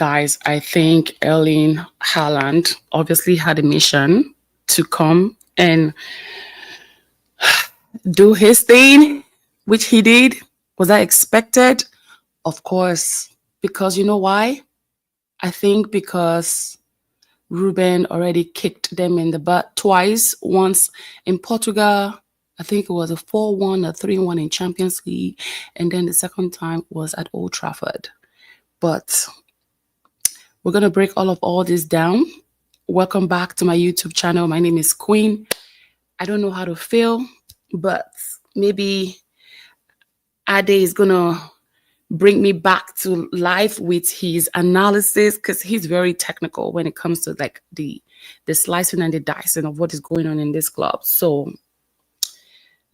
guys, I think Erling Haaland obviously had a mission to come and do his thing, which he did. Was that expected? Of course. Because you know why? I think because Ruben already kicked them in the butt twice. Once in Portugal, I think it was a 4-1 or 3-1 in Champions League. And then the second time was at Old Trafford. But we're going to break all this down. Welcome back to my YouTube channel. My name is Queen. I don't know how to feel, but maybe Ade is going to bring me back to life with his analysis, because he's very technical when it comes to like the slicing and the dicing of what is going on in this club. So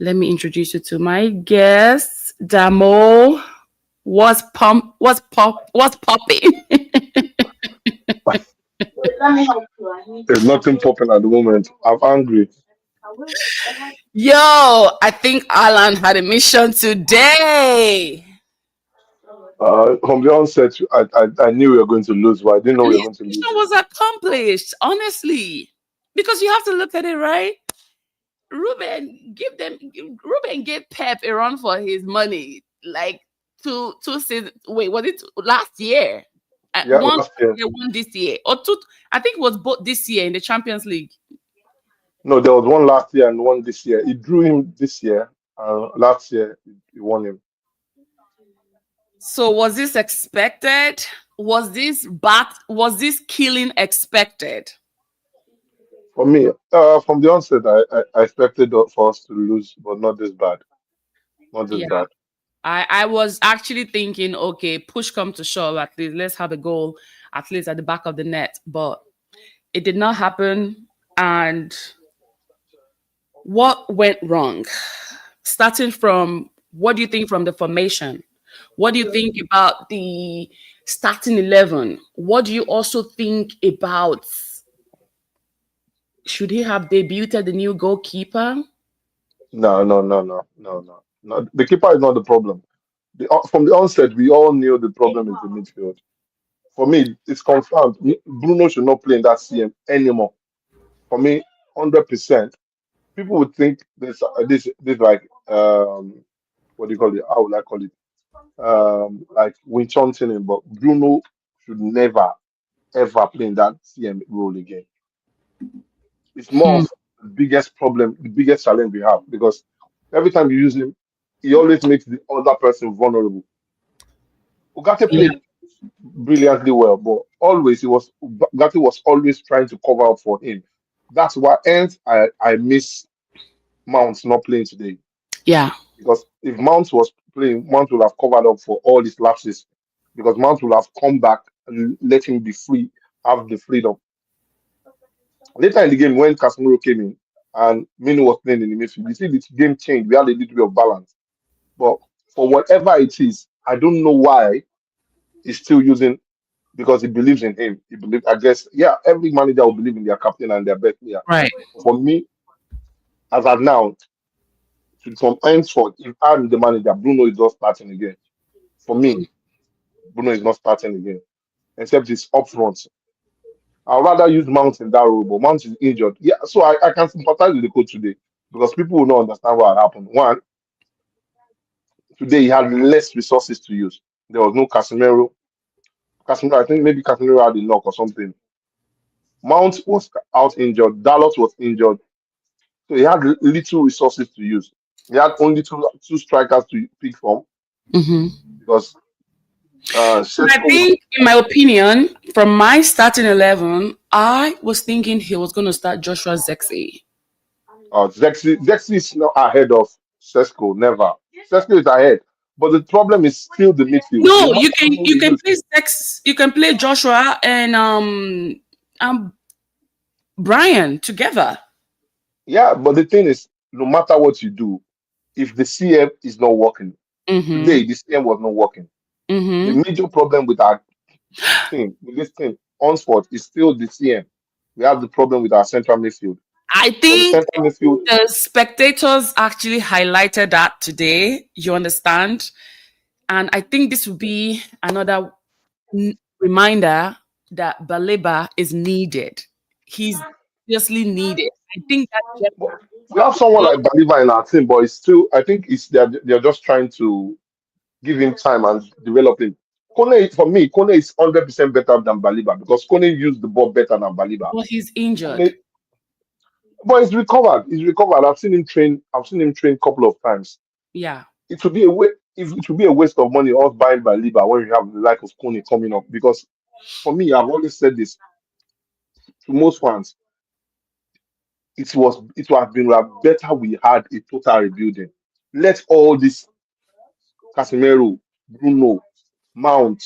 let me introduce you to my guest, Damo. What's popping? There's nothing popping at the moment. I'm angry. Yo, I think Alan had a mission today. From the onset, I knew we were going to lose, but I didn't know And we were his going to mission lose. was accomplished, honestly. Because you have to look at it, right? Ruben gave Pep a run for his money, like two seasons. Wait, was it last year? Yeah, One last year. one this year, or two. I think it was both this year in the Champions League. No, there was one last year and one this year. He drew him this year. Last year, he won him. So was this expected? Was this killing expected? For me, from the onset, I expected for us to lose, but not this bad. Not this Yeah. bad. I was actually thinking, okay, push come to shove, at least let's have a goal at least at the back of the net. But it did not happen. And what went wrong? Starting from, what do you think from the formation? What do you think about the starting 11? What do you also think about, should he have debuted the new goalkeeper? No, no, no, no, no, no. No. The keeper is not the problem. From the onset, we all knew the problem is the midfield. For me, it's confirmed. Bruno should not play in that CM anymore. For me, 100%. People would think this like what do you call it? How would I call it? Like Wing Chun, but Bruno should never ever play in that CM role again. It's more Hmm. of the biggest problem, the biggest challenge we have, because every time you use him, he always makes the other person vulnerable. Ugarte Yeah. played brilliantly well, but always Ugarte was always trying to cover up for him. That's why hence I miss Mount not playing today. Yeah. Because if Mount was playing, Mount would have covered up for all his lapses. Because Mount will have come back and let him be free, have the freedom. Later in the game, when Casemiro came in and Minu was playing in the midfield, you see the game changed. We had a little bit of balance. But for whatever it is, I don't know why he's still using, because he believes in him. He believes, I guess, yeah, every manager will believe in their captain and their best player. Right. For me, as of now, from henceforth, if I'm the manager, Bruno is not starting again. For me, Bruno is not starting again, except it's up front. I'd rather use Mount in that role, but Mount is injured. Yeah, so I can sympathize with the coach today, because people will not understand what happened. One, today he had less resources to use. There was no Casemiro. Casemiro, I think maybe Casemiro had a knock or something. Mount was out injured. Dallas was injured. So he had little resources to use. He had only two strikers to pick from, Mm-hmm. because I Sesko was think, in my opinion, from my starting 11, I was thinking he was going to start Joshua Zexi. Zexi is not ahead of Sesko. Never. Sesko is ahead. But the problem is still the midfield. No, You have you can someone you to can use. play you can play Joshua and Brian together. Yeah, but the thing is, no matter what you do, if the CM is not working, Mm-hmm. today the CM was not working. The Mm-hmm. major problem with our team, with this team, Onsport, is still the CM. We have the problem with our central midfield. I But the think central midfield, the spectators actually highlighted that today. You understand? And I think this will be another reminder that Baleba is needed. He's seriously needed. I think that But we have someone like Baliba in our team, but it's still, I think it's they're just trying to give him time and develop him. Kone, for me, Kone is 100% better than Baliba because Kone used the ball better than Baliba. well, he's injured. Kone, but he's recovered. He's recovered. I've seen him train. I've seen him train a couple of times. Yeah, It would be a way. If it would be a waste of money us buying Baliba when we have the like of Kone coming up. Because for me, I've always said this to most fans. It would have been better we had a total rebuilding. Let all this Casemiro, Bruno, Mount,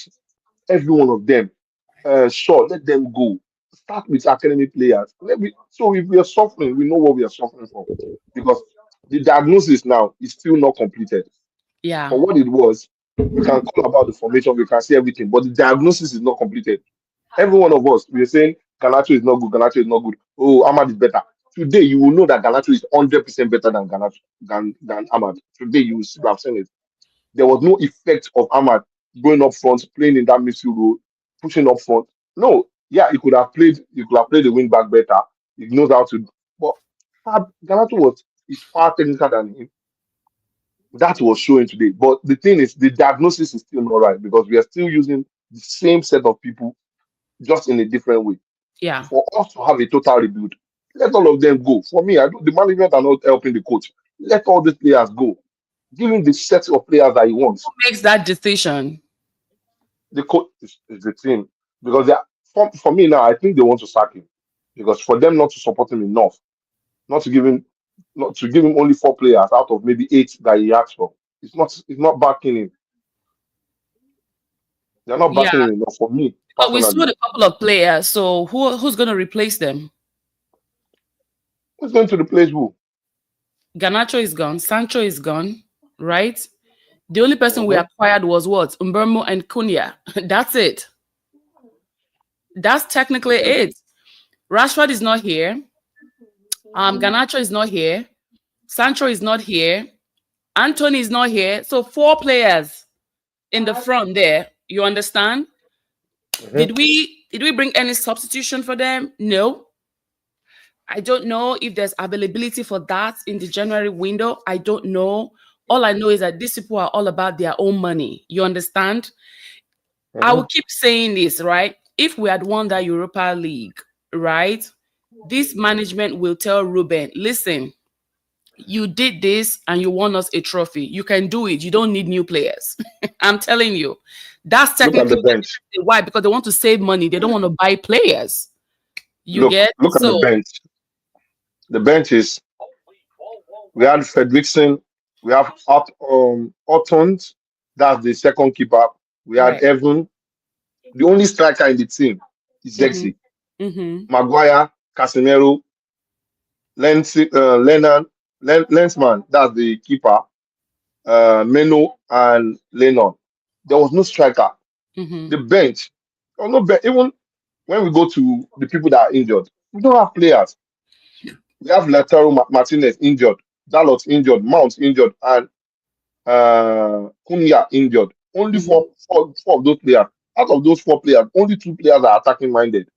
every one of them, sure, let them go. Start with academy players. So if we are suffering, we know what we are suffering from. Because the diagnosis now is still not completed. yeah, For what it was, we can call about the formation, we can see everything, but the diagnosis is not completed. Every one of us, we are saying Ganacho is not good, Ganacho is not good. Oh, Ahmad is better. Today, you will know that Ganacho is 100% better than Ganacho than Ahmad. Today, you will have seen it. There was no effect of Ahmad going up front, playing in that midfield role, pushing up front. No, yeah, he could have played the wing back better. He knows how to, but Ganacho is far technical than him. That was showing today. But the thing is, the diagnosis is still not right because we are still using the same set of people just in a different way. yeah. For us to have a total rebuild, let all of them go. For me, the management are not helping the coach. Let all these players go. Give him the set of players that he wants. Who makes that decision? The coach is the team because for me now, I think they want to sack him because for them not to support him enough, not to give him not to give him only 4 players out of maybe 8 that he asked for. It's not backing him. They're not Yeah, backing him enough for me but we personally. sold a couple of players. So who's going to replace them? Who's going to replace who? Ganacho is gone. Sancho is gone. Right. The only person we Mhm. acquired was what? Umbermo and Cunha. That's it. That's technically Yeah. it. Rashford is not here. Ganacho is not here. Sancho is not here. Anthony is not here. So 4 players in the front there. You understand? Mhm. Did we bring any substitution for them? No. I don't know if there's availability for that in the January window. I don't know. All I know is that these people are all about their own money. You understand? I will Mhm. keep saying this, right? If we had won that Europa League, right? This management will tell Ruben, listen, you did this and you won us a trophy. You can do it. You don't need new players. I'm telling you. That's Look at the technically bench. why, because they want to save money. They don't want to buy players. You Look, get look at the so bench. The bench is we had Fredrickson, we have Ortund, that's the second keeper. We had right. Evan. The only striker in the team is Mm-hmm. Zexi. Mm-hmm. Maguire, Casemiro, Lensman, that's the keeper. Meno and Lennon. There was no striker. Mm-hmm. The bench, no even when we go to the people that are injured, we don't have players. We have Lautaro Martinez injured, Dalot injured, Mount injured, and Cunha injured. Only Mm-hmm. four of those players. Out of those 4 players, only 2 players are attacking minded.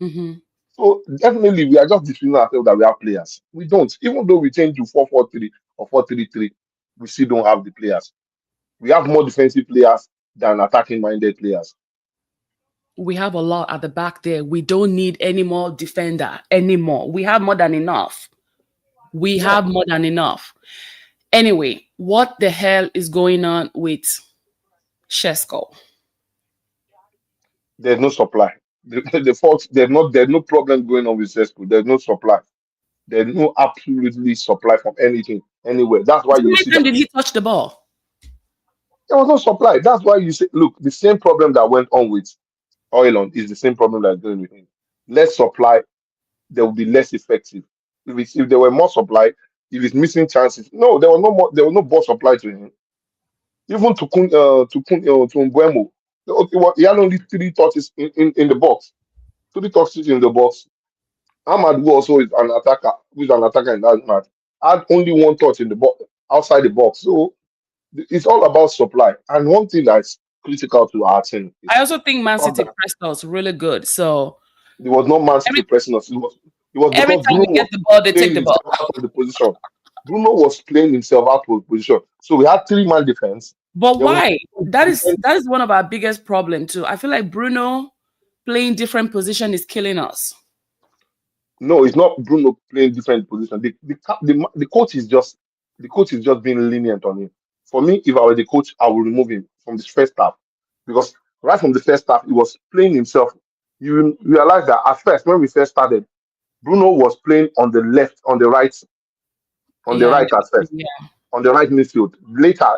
Mm-hmm. So definitely, we are just deceiving ourselves that we have players. We don't. Even though we change to 4-4-3 or 4-3-3, we still don't have the players. We have more defensive players than attacking minded players. We have a lot at the back there. We don't need any more defender anymore. We have more than enough. We Yeah, have more than enough. Anyway, what the hell is going on with Shesko? there's no supply. The fault there's no problem going on with Cesco. There's no supply. There's no absolutely supply from anything anywhere. That's why How you many see times that did he touch the ball? there was no supply. That's why you say, look, the same problem that went on with Oilon is the same problem that's going with him. Less supply, there will be less effective. If there were more supply, if he's missing chances, no, there was no more. There was no ball supply to him. Even to Mbuemo, he had only 3 touches in the box. 3 touches in the box. Ahmad, who also is an attacker, who is an attacker in that match, had only 1 touch in the box outside the box. So it's all about supply. And one thing that's critical to our team I is also think the Man fact City that pressed us really good. So it was not Man City every pressing us. It was every because time Bruno we get was the ball, they take playing the ball. himself out of the position. Bruno was playing himself out of the position. So we had three-man defense. But Then we had why? two That is defense. that is one of our biggest problem too. I feel like Bruno playing different position is killing us. No, it's not Bruno playing different position. The coach is just being lenient on him. For me, if I were the coach, I would remove him from the first half because right from the first half, he was playing himself. You realize that at first when we first started, Bruno was playing on the left, on the Yeah, right at first, yeah. on the right midfield. Later,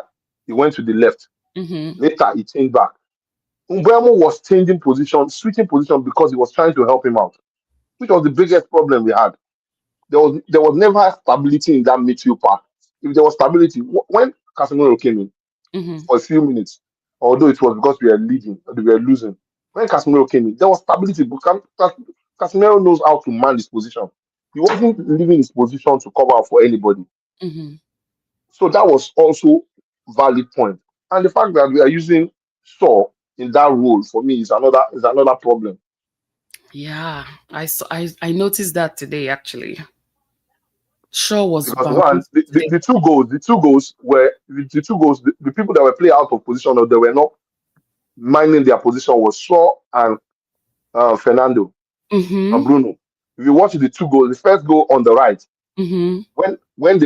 he went to the left. Mm-hmm. Later, he changed back. Umbremo was changing position, switching position because he was trying to help him out, which was the biggest problem we had. There was never stability in that midfield part. If there was stability, when Casemiro came in Mm-hmm. for a few minutes, although it was because we were leading, we were losing. When Casemiro came in, there was stability. But Casemiro knows how to man his position. He wasn't leaving his position to cover up for anybody. Mm-hmm. So that was also valid point. And the fact that we are using Shaw in that role for me is another problem. Yeah. I noticed that today actually. Shaw was Because one, bamboozled the, the, today. the two goals were the two goals, the people that were playing out of position or they were not minding their position was Shaw and Fernando and Mm-hmm. Bruno. If you watch the two goals, the first goal on the right, Mm-hmm. when was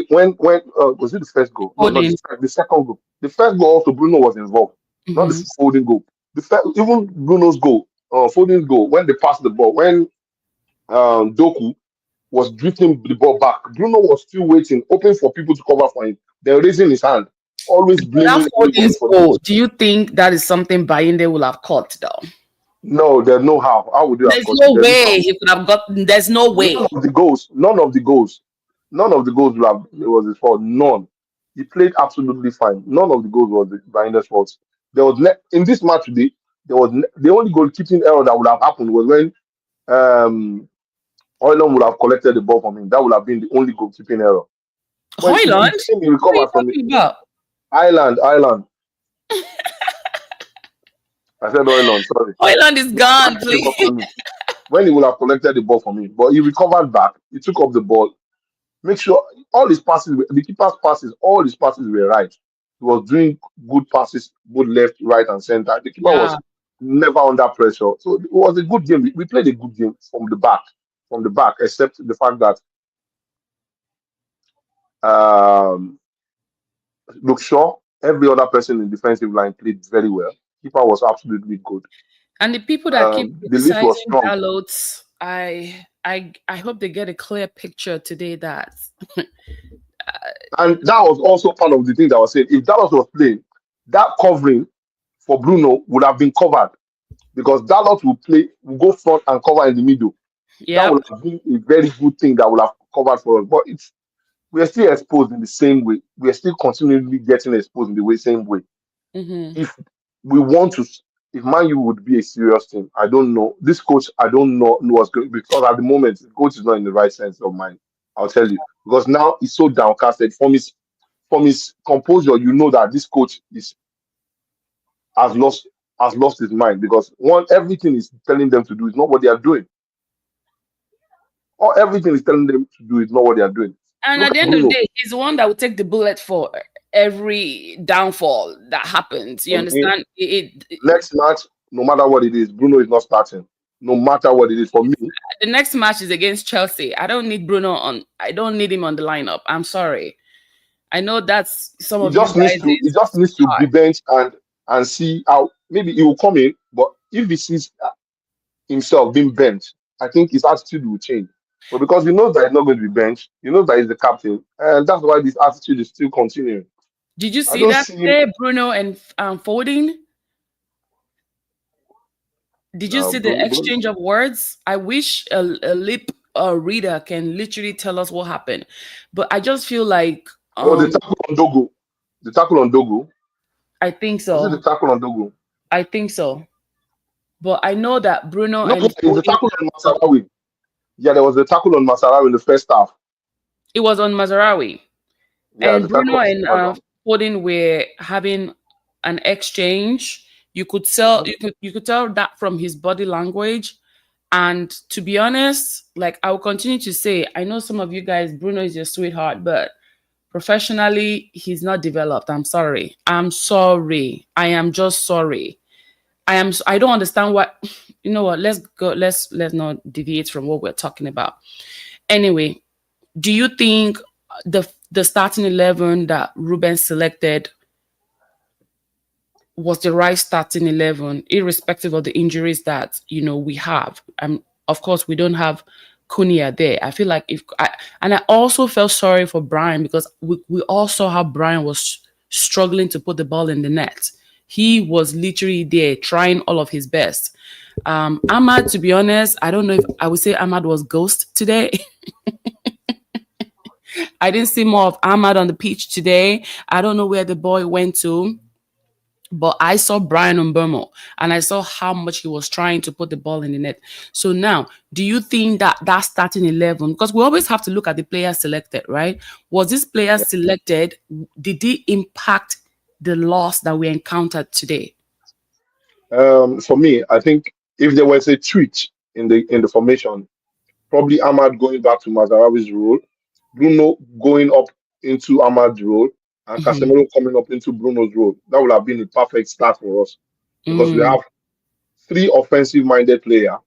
it the first goal? No, not Foden. the second goal. The first goal also Bruno was involved, not the Mm-hmm. Foden goal. Even Bruno's goal, Foden's goal when they passed the ball, when Doku was drifting the ball back. Bruno was still waiting, hoping for people to cover for him, then raising his hand, always But that blaming everybody Foden's for the goal, miss. do you think that is something Bayinde will have caught though? No, there's no how. How would you have There's caught it? no There's no how. way he could have gotten. There's no way. None of the goals will have, it was his fault. None. He played absolutely fine. None of the goals was Binder's fault. In this match today, the only goalkeeping error that would have happened was when um Oiland would have collected the ball from him. That would have been the only goalkeeping error. When Hoyland? the team he What are you recovered from it, talking about? Ireland. I said Oiland, sorry. Hoyland is He gone, collected the please. ball from me. When he would have collected the ball from me, but he recovered back. He took up the ball. Make sure all his passes, the keeper's passes, all his passes were right. He was doing good passes, both left, right, and center. The keeper Yeah. was never under pressure. So it was a good game. We played a good game from the back, except the fact that um, look, sure, every other person in defensive line played very well. Keeper was absolutely good. And the people that keep The list was criticizing strong. Dalot, I hope they get a clear picture today that And that was also part of the thing that I was saying. If Dallas was playing, that covering for Bruno would have been covered because Dallas will go front and cover in the middle. That yep. would have been a very good thing that would have covered for us. But we are still exposed in the same way. We are still continually getting exposed in the same way. Mm-hmm. If we want to, if Man U would be a serious team, I don't know. This coach, I don't know what's going because at the moment, the coach is not in the right sense of mind. I'll tell you because now he's so downcasted from his composure. You know that this coach has lost has lost his mind because one everything is telling them to do is not what they are doing. Or everything is telling them to do is not what they are doing. And Look at the at end of the Bruno. day, he's the one that will take the bullet for every downfall that happens. You For me, understand? next match, no matter what it is, Bruno is not starting. No matter what it is, for me, The next match is against Chelsea. I don't need Bruno on. I don't need him on the lineup. I'm sorry. I know that's some he of you just needs guys to he is just needs to be benched and see how maybe he will come in. But if he sees himself being benched, I think his attitude will change. But because he knows that he's not going to be benched, he knows that he's the captain, and that's why this attitude is still continuing. Did you I see don't that see him. today, Bruno and Foden? Did you see the Bruno. exchange of words? I wish a lip reader can literally tell us what happened, but I just feel like Oh, the tackle on Dogo. The tackle on Dogo. I think Was it the so. tackle on Dogo? I think so. But I know that Bruno No, and it's the Foden. tackle on Masarawi. Yeah, there was the tackle on Masarawi in the first half. It was on Mazarawi, Yeah, and the tackle Bruno was and on. Foden were having an exchange Mhm. You could tell that from his body language. And to be honest, like I will continue to say, I know some of you guys, Bruno is your sweetheart, but professionally, he's not developed. I'm sorry. I'm sorry. I am just sorry. I don't understand what you know what, let's go, let's not deviate from what we're talking about. Anyway, do you think the starting 11 that Ruben selected was the right starting 11, irrespective of the injuries that we have? Of course, we don't have Cunha there. I feel like if I and I also felt sorry for Brian because we all saw how Brian was struggling to put the ball in the net. He was literally there trying all of his best. Ahmad, to be honest, I don't know if I would say Ahmad was ghost today. I didn't see more of Ahmad on the pitch today. I don't know where the boy went to. But I saw Brian Umbermo and I saw how much he was trying to put the ball in the net. So now, do you think that that starting 11, because we always have to look at the players selected, right? Was this player Yeah. selected? Did he impact the loss that we encountered today? For me, I think if there was a switch in the formation, probably Ahmad going back to Mazarawi's role, Bruno going up into Ahmad's role, and Hmm. Casemiro coming up into Bruno's role. That would have been a perfect start for us because we Mm, have three offensive-minded players,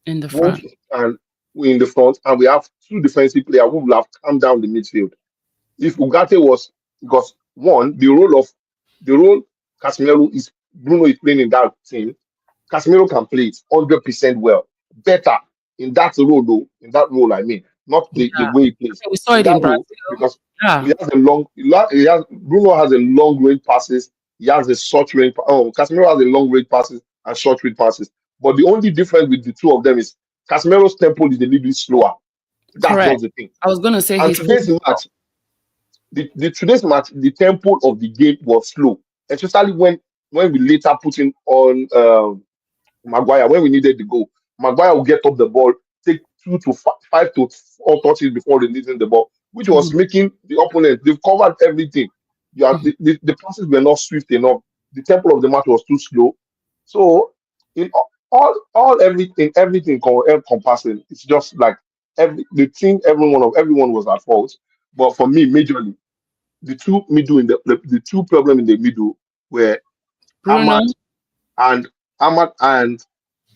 in the both front. and in the front, and we have two defensive players who will have calmed down the midfield. If Ugarte was because one, the role Casemiro is Bruno is playing in that team, Casemiro can play it 100% well, better in that role though. In that role, I mean, not the Yeah. way he plays We saw in it in that role Brazil. because Yeah, he has Bruno has a long range passes. He has a short range. Oh, Casemiro has a long range passes and short range passes. But the only difference with the two of them is Casemiro's tempo is a little bit slower. That's correct. just the thing. I was going to say And his today's match, today's match, the tempo of the game was slow, especially when we later put in on Maguire when we needed the goal. Maguire will get up the ball, take 5 to 4 touches before releasing the ball, which was Mhm, making the opponent. They've covered everything. mhm. The passes were not swift enough. The tempo of the match was too slow. So in everything encompassing, it's just like the team, everyone was at fault. But for me, majorly, the two problem in the middle were Bruno, Ahmad and and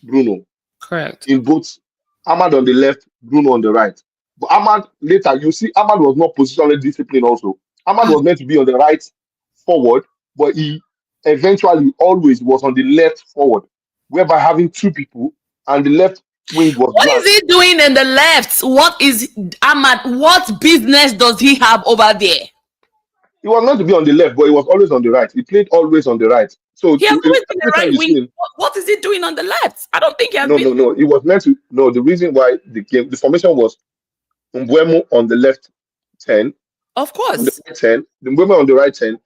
Bruno correct. in both Ahmad on the left, Bruno on the right. But Ahmad later, you see, Ahmad was not positionally disciplined also. Ahmad was meant to be on the right forward, but he eventually always was on the left forward, whereby having two people and the left wing was What is blank. he doing in the left? What is Ahmad? What business does he have over there? He was meant to be on the left, but he was always on the right. He played always on the right. So He has always been a every time right you wing. see him, What is he doing on the left? I don't think he has no, been. no, no. He was meant to. No, the reason why the formation was Umbuemo on the left 10, Of on the course. right 10, the Umbuemo on the right 10,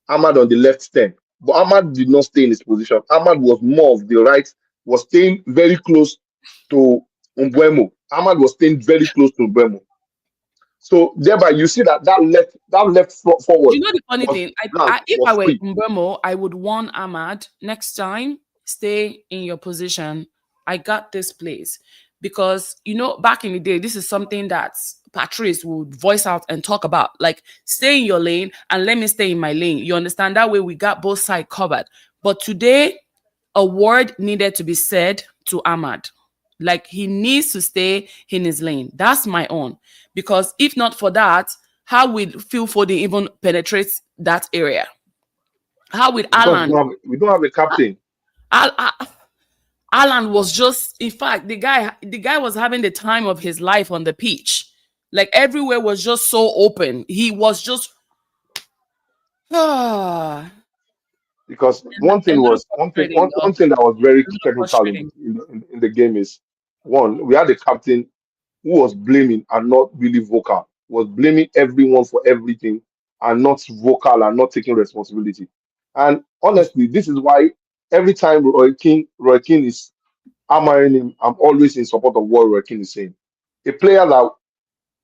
Ahmad on the left 10. But Ahmad did not stay in his position. Ahmad was more of the right, was staying very close to Umbuemo. Ahmad was staying very close to Umbuemo. So thereby you see that Do forward you know the funny was thing? blank, If I was were free. Mbemo, I would warn Ahmad next time, stay in your position. I got this place. Because, back in the day, this is something that Patrice would voice out and talk about. Like, stay in your lane and let me stay in my lane. You understand? That way we got both sides covered. But today, a word needed to be said to Ahmad. Like he needs to stay in his lane. That's my own. Because if not for that, how would Phil Foden even penetrate that area? How would Because Alan? we don't have a captain. Alan was just, in fact, the guy was having the time of his life on the pitch. Like everywhere was just so open. He was just a Because one thing little was frustrating. one thing that was very A little technical frustrating. in the game is one, we had a captain who was blaming and not really vocal, was blaming everyone for everything and not vocal and not taking responsibility. And honestly, this is why every time Roy King is hammering him, I'm always in support of what Roy King is saying. A player that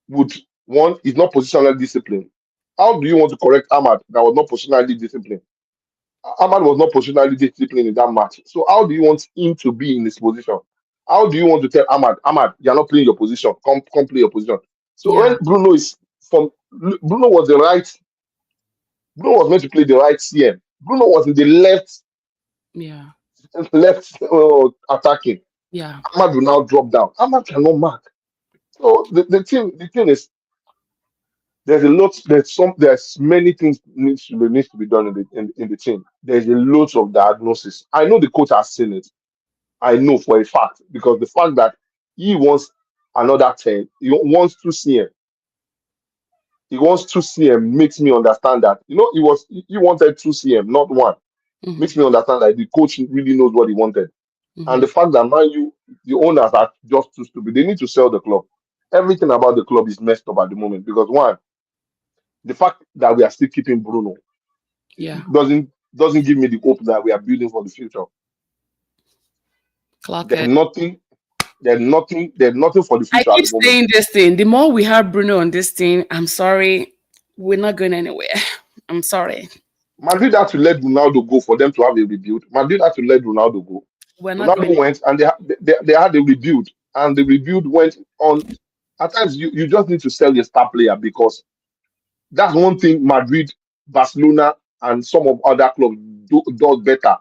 would one is not positionally disciplined. How do you want to correct Ahmad that was not positionally disciplined? Ahmad was not positionally disciplined in that match. So how do you want him to be in his position? How do you want to tell Ahmad, you're not playing your position. Come play your position. So when Yeah. Bruno was the right, Bruno was meant to play the right CM. Bruno was in the Yeah. left attacking. Yeah. Ahmad will now drop down. Ahmad cannot mark. So the thing is there's many things needs to be done in the team. There's a lot of diagnosis. I know the coach has seen it. I know for a fact because the fact that he wants another 10, he wants to see him. He wants to see him makes me understand that he wanted to see him, not one. Mm-hmm. Makes me understand that the coach really knows what he wanted. And Mm-hmm. the fact that the owners are just too stupid. They need to sell the club. Everything about the club is messed up at the moment because one, the fact that we are still keeping Bruno Yeah. doesn't give me the hope that we are building for the future. Clock There's it. nothing, there's nothing for the I future at keep the moment. saying this thing. The more we have Bruno on this thing, I'm sorry, we're not going anywhere. I'm sorry. Madrid had to let Ronaldo go for them to have a rebuild. Madrid had to let Ronaldo go. We're not going Ronaldo went and they had a rebuild, and the rebuild went on. At times, you just need to sell your star player because that's one thing Madrid, Barcelona, and some of other clubs does better.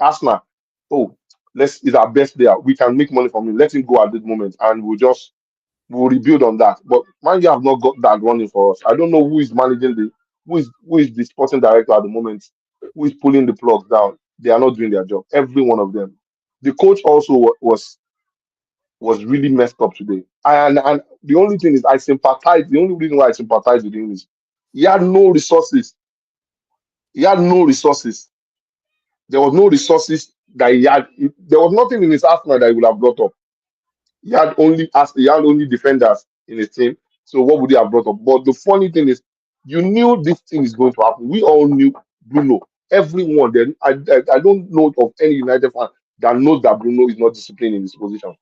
Arsenal, oh, let's is our best player. We can make money from him. Let him go at this moment, and we'll rebuild on that. But Man U have not got that running for us. I don't know who is managing who is the sporting director at the moment, who is pulling the plugs down. They are not doing their job. Every one of them. The coach also was really messed up today. And the only thing is I sympathize. The only reason why I sympathize with him is he had no resources. He had no resources. There was no resources that he had. There was nothing in his Arsenal that he would have brought up. He had only defenders in his team. So what would he have brought up? But the funny thing is, you knew this thing is going to happen. We all knew Bruno. Everyone. Then I don't know of any United fan that knows that Bruno is not disciplined in his position.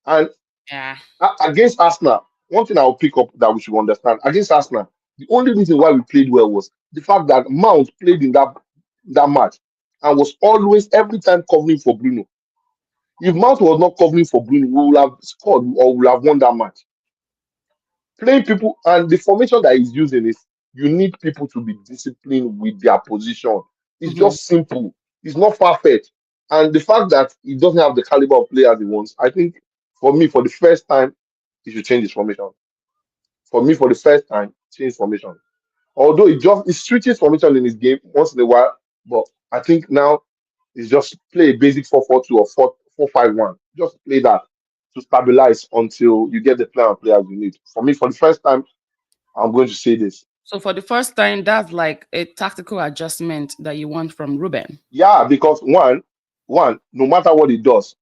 And Yeah. against Arsenal, one thing I'll pick up that we should understand against Arsenal, the only reason why we played well was the fact that Mount played in that match and was always every time covering for Bruno. If Mount was not covering for Bruno, we would have scored or we would have won that match. Playing people and the formation that he's using is you need people to be disciplined with their position. It's Mm-hmm. just simple. It's not far fetched. And the fact that he doesn't have the caliber of players he wants, I think for me, for the first time, he should change his formation. For me, for the first time, change formation. Although he switches formation in his game once in a while, but I think now it's just play a basic 4-4-2 or 4-4-5-1. Just play that to stabilize until you get the player and players you need. For me, for the first time, I'm going to say this. So for the first time, that's like a tactical adjustment that you want from Ruben. Yeah, because no matter what he does,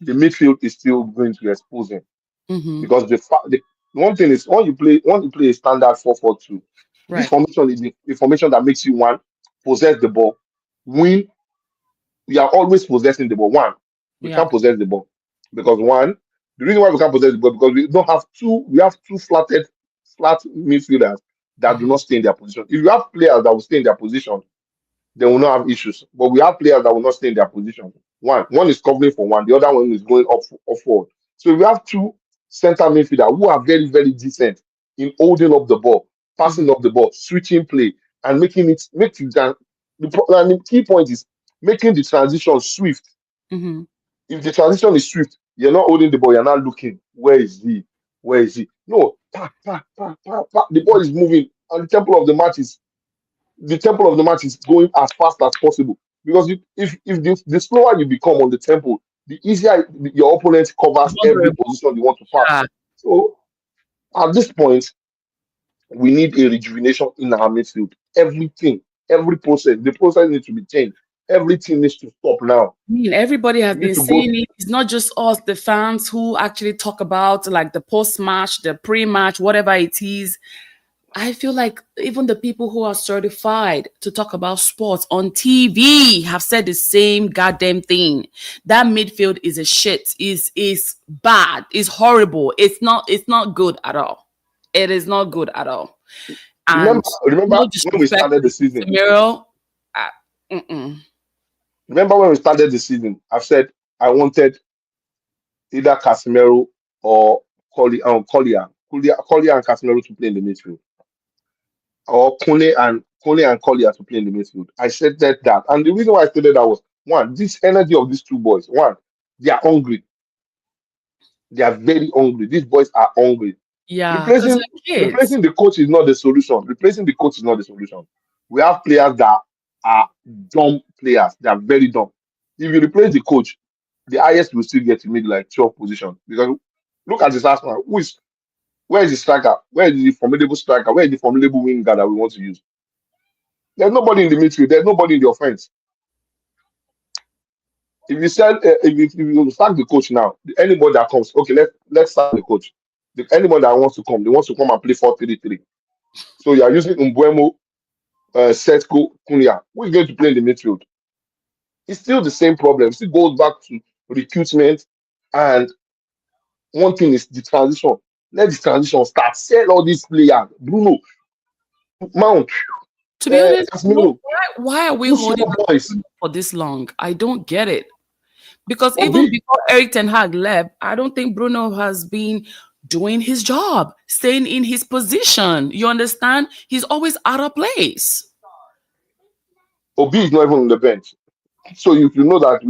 the midfield is still going to expose him. Mm-hmm. Because the one thing is when you play a standard 4-4-2, this Right. formation is the formation that makes you one possess the ball, win. We are always possessing the ball. One, we Yeah. can't possess the ball because the reason why we can't possess the ball because we have two flat midfielders that do Mm-hmm. not stay in their position. If you have players that will stay in their position, they will not have issues. But we have players that will not stay in their position. One is covering for one, the other one is going up forward. So we have two center midfielders who are very, very decent in holding up the ball, Mm-hmm. passing up the ball, switching play, and and the key point is making the transition swift. Mm-hmm. If the transition is swift, you're not holding the ball, you're not looking. Where is he? Where is he? No, the ball is moving, and the tempo of the match is going as fast as possible. Because if the slower you become on the tempo, the easier your opponent covers every Vulnerable. position you want to pass. Yeah. So at this point, we need a rejuvenation in our midfield. Everything, every process, the process needs to be changed. Everything needs to stop now. I mean, everybody has We need been to go. saying it. It's not just us, the fans, who actually talk about like the post match, the pre match, whatever it is. I feel like even the people who are certified to talk about sports on TV have said the same goddamn thing. That midfield is a shit. Is bad. Is horrible. It's not good at all. It is not good at all. Remember, And remember no when we disrespect started the to season. Casemiro. Mm-mm. Remember when we started the season, I've said I wanted either Casemiro or Collier and Casemiro to play in the midfield, or Kone and Collier to play in the midfield. I said that, and the reason why I stated that was one, this energy of these two boys. One, they are hungry. They are very hungry. These boys are hungry. Yeah, because Replacing they're kids. replacing the coach is not the solution. Replacing the coach is not the solution. We have players that are dumb players. They are very dumb. If you replace the coach, the highest will still get to maybe like 12 position. Because look at this last one. Where is the striker? Where is the formidable striker? Where is the formidable winger that we want to use? There's nobody in the midfield. There's nobody in the offense. If you sack the coach now, anybody that comes, okay, let's sack the coach. Anybody that wants to come, they want to come and play 4-3-3. So you are using Umbuemo, Setko, Kunya. Who is going to play in the midfield? It's still the same problem. It still goes back to recruitment. And one thing is the transition. Let the transition start. Sell all these players. Bruno, Mount, To be honest, Casemiro, why are we push holding your on to boys. Bruno for this long? I don't get it. Because even Obi, before Eric Ten Hag left, I don't think Bruno has been doing his job, staying in his position. You understand? He's always out of place. Obi is not even on the bench. So if you know that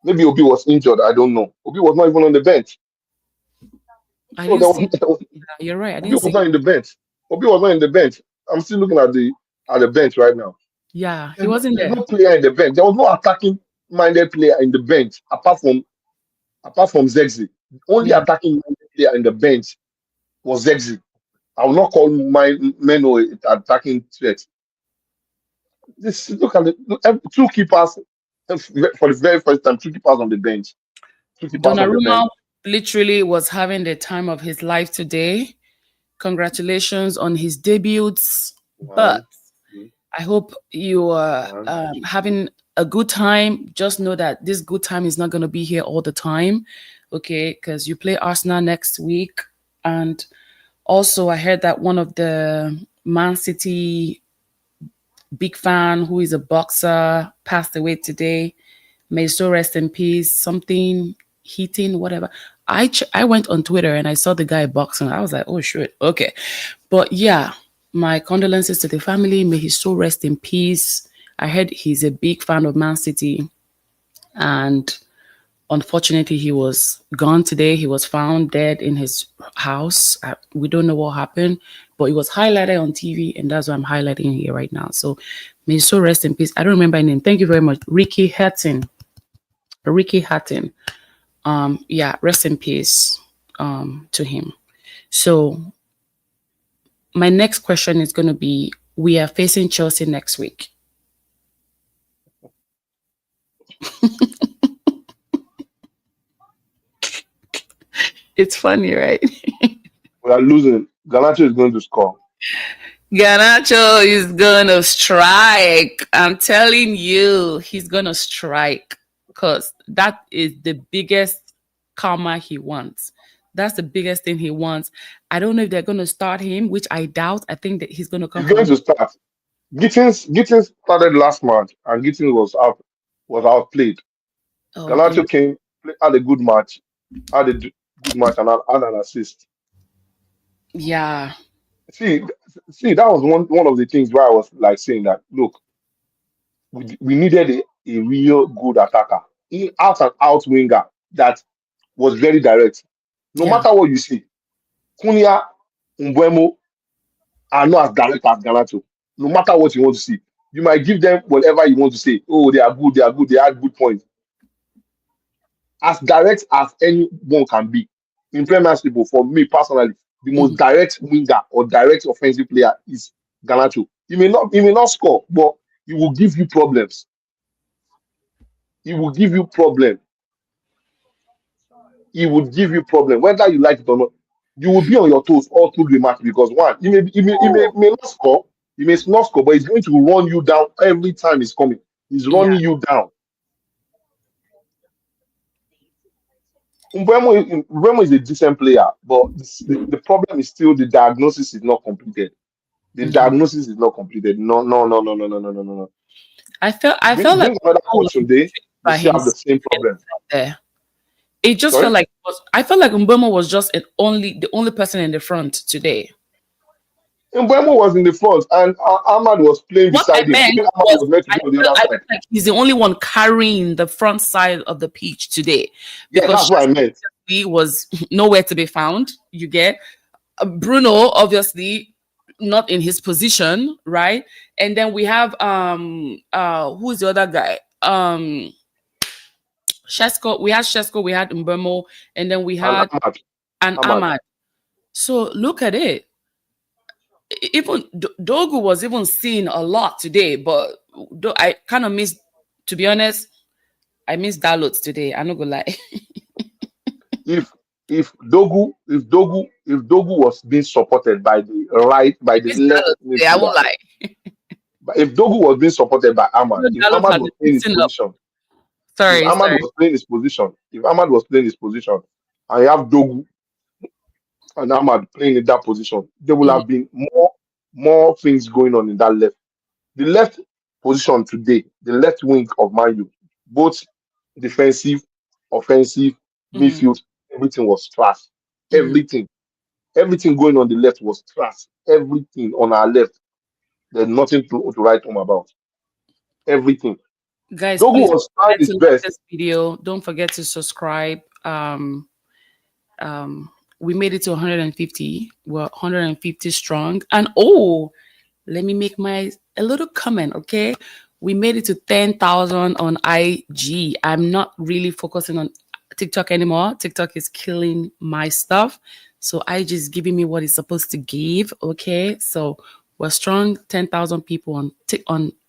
maybe Obi was injured, I don't know. Obi was not even on the bench. I So didn't there was see. Yeah, you're right. I Obi didn't was see. not in the bench. Obi was not in the bench. I'm still looking at the bench right now. Yeah, he There's no, wasn't there's there. no player in the bench. There was no attacking minded player in the bench apart from Zexi. The only Yeah. attacking minded player in the bench was Zexi. I will not call my Meno attacking threat. This look at two keepers for the very first time. Two keepers on the bench. Two keepers on the bench. Donnarumma literally was having the time of his life today. Congratulations on his debuts. But One, two, I hope you are one. having a good time. Just know that this good time is not going to be here all the time. Okay. Because you play Arsenal next week. And also, I heard that one of the Man City big fan who is a boxer passed away today. May so rest in peace. Something heating, whatever. I went on Twitter and I saw the guy boxing. I was like, oh shit, okay. But yeah, my condolences to the family. May his soul rest in peace. I heard he's a big fan of Man City, and unfortunately, he was gone today. He was found dead in his house. We don't know what happened, but it was highlighted on TV, and that's why I'm highlighting here right now. So, may his soul rest in peace. I don't remember his name. Thank you very much, Ricky Hatton. Ricky Hatton. Yeah, rest in peace. To him. So, my next question is going to be: we are facing Chelsea next week. It's funny, right? We are losing. Ganacho is going to score. Ganacho is gonna strike. I'm telling you, he's gonna strike because that is the biggest karma he wants. That's the biggest thing he wants. I don't know if they're gonna start him, which I doubt. I think that he's gonna come He's for going the. to start. Gittins started last match, and Gittins was outplayed. Oh dear. Ganacho came, had a good match, good match, and had an assist. Yeah. See, that was one of the things where I was like saying that look, we needed a real good attacker, out and out winger that was very direct. No Yeah. matter what you see, Cunha, Umbuemo are not as direct as Ganacho. No matter what you want to see, you might give them whatever you want to say. Oh, they are good, they are good, they have good points. As direct as anyone can be. In Premiership, for me personally, the most Mhm. direct winger or direct offensive player is Ganacho. He may not score, but he will give you problems. He will give you problem. He will give you problem, whether you like it or not. You will be on your toes all through the match because one, he may not score, he may not score, but he's going to run you down every time he's coming. He's Yeah. running you down. Mbeumo is a decent player, but the problem is still the diagnosis is not completed. The Mhm. diagnosis is not completed. No, no, no, no, no, no, no, no, no, no. I felt like Bring another Mbeumo coach was today, you by still have the himself same in the problem. front there. It just felt Sorry? like I felt like Mbeumo was just the only person in the front today. Mbeumo was in the front and Ahmad was playing What I beside him. meant Even Ahmad was was meant to be on the other I feel side. like he's the only one carrying the front side of the pitch today Yeah, because that's what I meant. Shazi was nowhere to be found. You get Bruno, obviously not in his position, right? And then we have who's the other guy? Shesko. We had Shesko, we had Mbemo, and then we And had an Ahmad. Ahmad. So look at it. Even Dogu was even seen a lot today, but I kind of missed. To be honest, I missed Dalot today. I'm not gonna lie. If if Dogu was being supported by I the missed left Dalot today. I midfielder, won't lie. but if Dogu was being supported by Ahmad, if Dalot Ahmad had was been playing his mixing up. position, if Sorry, Ahmad sorry. was playing his position, if Ahmad was playing his position, and you have Dogu and Ahmad playing in that position, there will Mhm, have been more things going on in that left. The left position today, the left wing of Man U, both defensive, offensive, mhm, midfield, everything was trash. mhm. Everything, everything going on the left was trash. Everything on our left, there's nothing to write home about. Everything. Guys, Dogu please don't was trying forget his to like best. this video. Don't forget to subscribe. Um, we made it to 150. We're 150 strong. And oh, let me make my a little comment, okay? We made it to 10,000 on IG. I'm not really focusing on TikTok anymore. TikTok is killing my stuff. So IG is giving me what it's supposed to give, okay? So we're strong 10,000 people on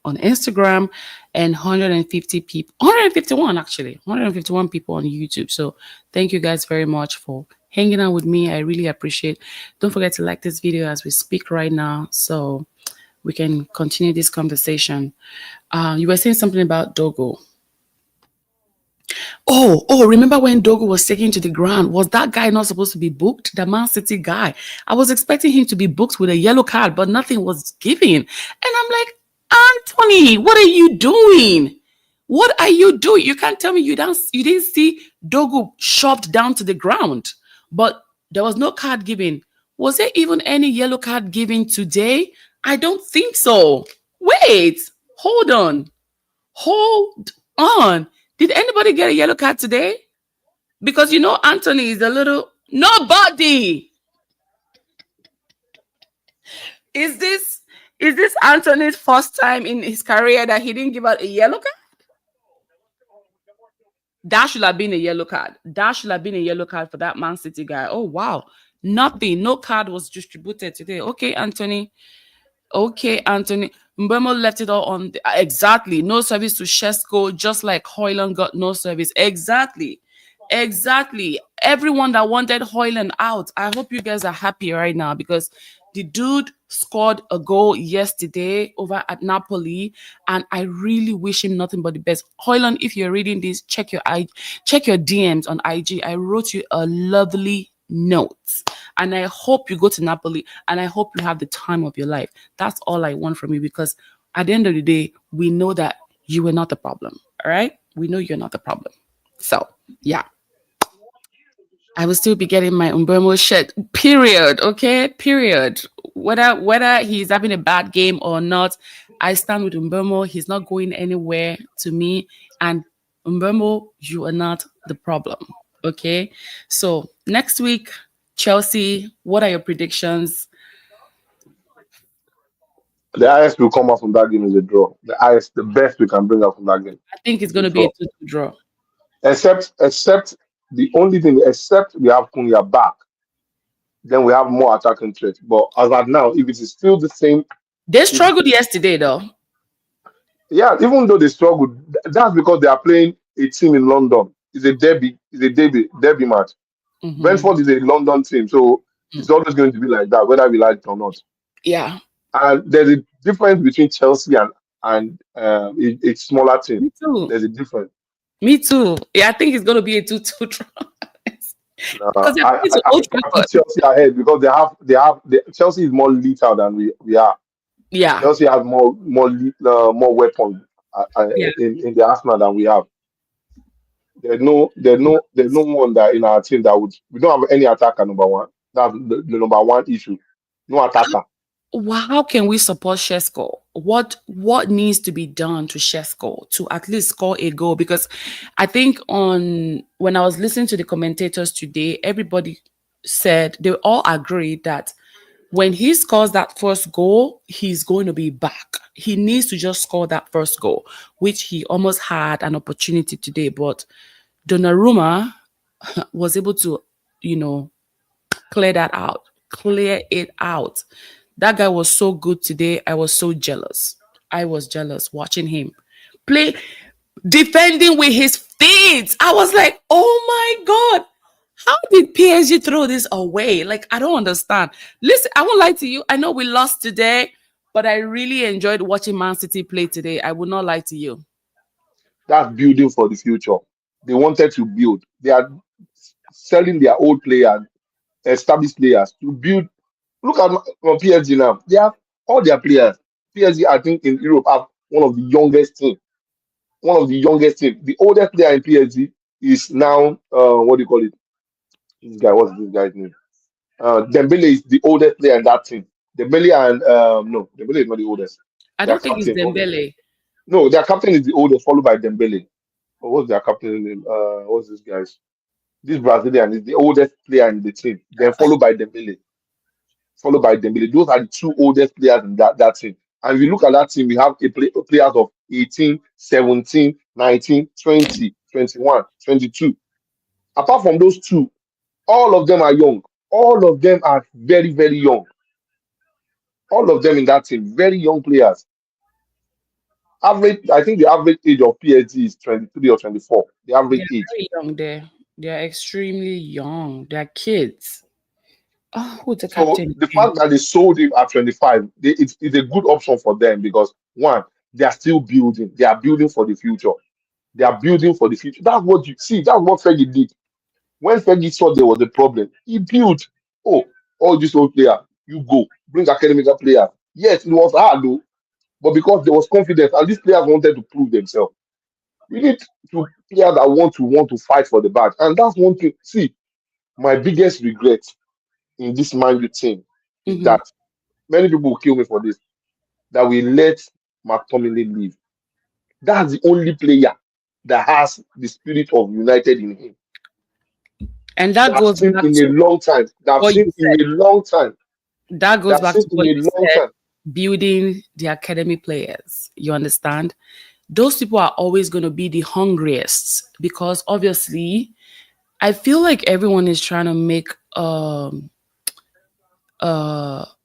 Instagram and 150 people, 151 actually, 151 people on YouTube. So thank you guys very much for hanging out with me. I really appreciate. Don't forget to like this video as we speak right now. So we can continue this conversation. You were saying something about Dogo. Remember when Dogo was taken to the ground? Was that guy not supposed to be booked? The Man City guy. I was expecting him to be booked with a yellow card, but nothing was given. And I'm like, Anthony, what are you doing? What are you doing? You can't tell me you didn't see Dogo shoved down to the ground, but there was no card given. Was there even any yellow card given today? I don't think so. Wait, hold on. Hold on. Did anybody get a yellow card today? Because Anthony is a little nobody. Is this Anthony's first time in his career that he didn't give out a yellow card? That should have been a yellow card. That should have been a yellow card for that Man City guy. Oh wow. Nothing. No card was distributed today. Okay, Anthony. Okay, Anthony. Mbemo left it all on exactly. No service to Shesko, just like Hoyland got no service. Exactly. Exactly. Everyone that wanted Hoyland out. I hope you guys are happy right now because the dude scored a goal yesterday over at Napoli, and I really wish him nothing but the best. Hoyland, if you're reading this, check your DMs on IG. I wrote you a lovely note. And I hope you go to Napoli and I hope you have the time of your life. That's all I want from you because at the end of the day, we know that you were not the problem. All right? We know you're not the problem. So, yeah. I will still be getting my Umbermo shirt. Period. Okay? Period. Whether he's having a bad game or not, I stand with Umbermo. He's not going anywhere to me. And Umbermo, you are not the problem. Okay? So next week, Chelsea, what are your predictions? The highest will come out from that game is a draw. The best we can bring out from that game I think it's is a going to be a draw. 2-2 draw. Except the only thing, except we have Cunha back, then we have more attacking threat. But as of now, if it is still the same, They if struggled yesterday, though. yeah, even though they struggled, that's because they are playing a team in London. It's a derby match. Hmm. Brentford is a London team, so it's always going to be like that, whether we like it or not. Yeah, And there's a difference between Chelsea and a smaller team. me too. There's a difference. Me too. Yeah, I think it's going to be a 2-2 draw. Because they're I, going I to I Old think I Trafford. put Chelsea ahead because Chelsea is more lethal than we are. Yeah, Chelsea has more weapons Yeah. in the Arsenal that we have. There's no one that in our team that would. We don't have any attacker. Number one, that's the number one issue. No attacker. How can we support Shesko? What needs to be done to Shesko to at least score a goal? Because I think on when I was listening to the commentators today, everybody said they all agreed that when he scores that first goal, he's going to be back. He needs to just score that first goal, which he almost had an opportunity today. But Donnarumma was able to, you know, clear that out, clear it out. That guy was so good today. I was so jealous. I was jealous watching him play, defending with his feet. I was like, oh my God, how did PSG throw this away? Like, I don't understand. Listen, I won't lie to you. I know we lost today, but I really enjoyed watching Man City play today. I would not lie to you. That's building for the future. They wanted to build. They are selling their old players, established players to build. Look at PSG now. They have all their players. PSG, I think, in Europe have one of the youngest team. One of the youngest team. The oldest player in PSG is now what do you call it? This guy, what's this guy's name? Dembele is the oldest player in that team. Dembele and no, Dembele is not the oldest. I Their don't think it's captain, Dembele. no, their captain is the oldest, followed by Dembele. What's their captain name? What's this guy's? This Brazilian is the oldest player in the team. Then followed by Dembele. Followed by Dembele. Those are the two oldest players in that team. And if you look at that team, we have players of 18, 17, 19, 20, 21, 22. Apart from those two, all of them are young. All of them are very, very young. All of them in that team, very young players. Average, I think the average age of PSG is 23 or 24. The They're average age. very young there. They're extremely young. They're kids. Oh, who's the So captain the again? fact that they sold him at 25, it's a good option for them because one, they are still building. They are building for the future. They are building for the future. That's what you see. That's what Fergie did. When Fergie saw there was a problem, he built. Oh, all these old players, you go bring academical players. Yes, it was hard though, but because there was confidence and these players wanted to prove themselves. We need to players that want to fight for the badge, and that's one thing. See, my biggest regret in this Man U team is Hmm. that many people will kill me for this. That we let McTominay leave. That's the only player that has the spirit of United in him. And that That I've goes seen back in a to long time. That I've what you seen in said. a long time. That That goes I've back seen to in what a you long said, time. building the academy players. You understand? Those people are always going to be the hungriest because obviously I feel like everyone is trying to make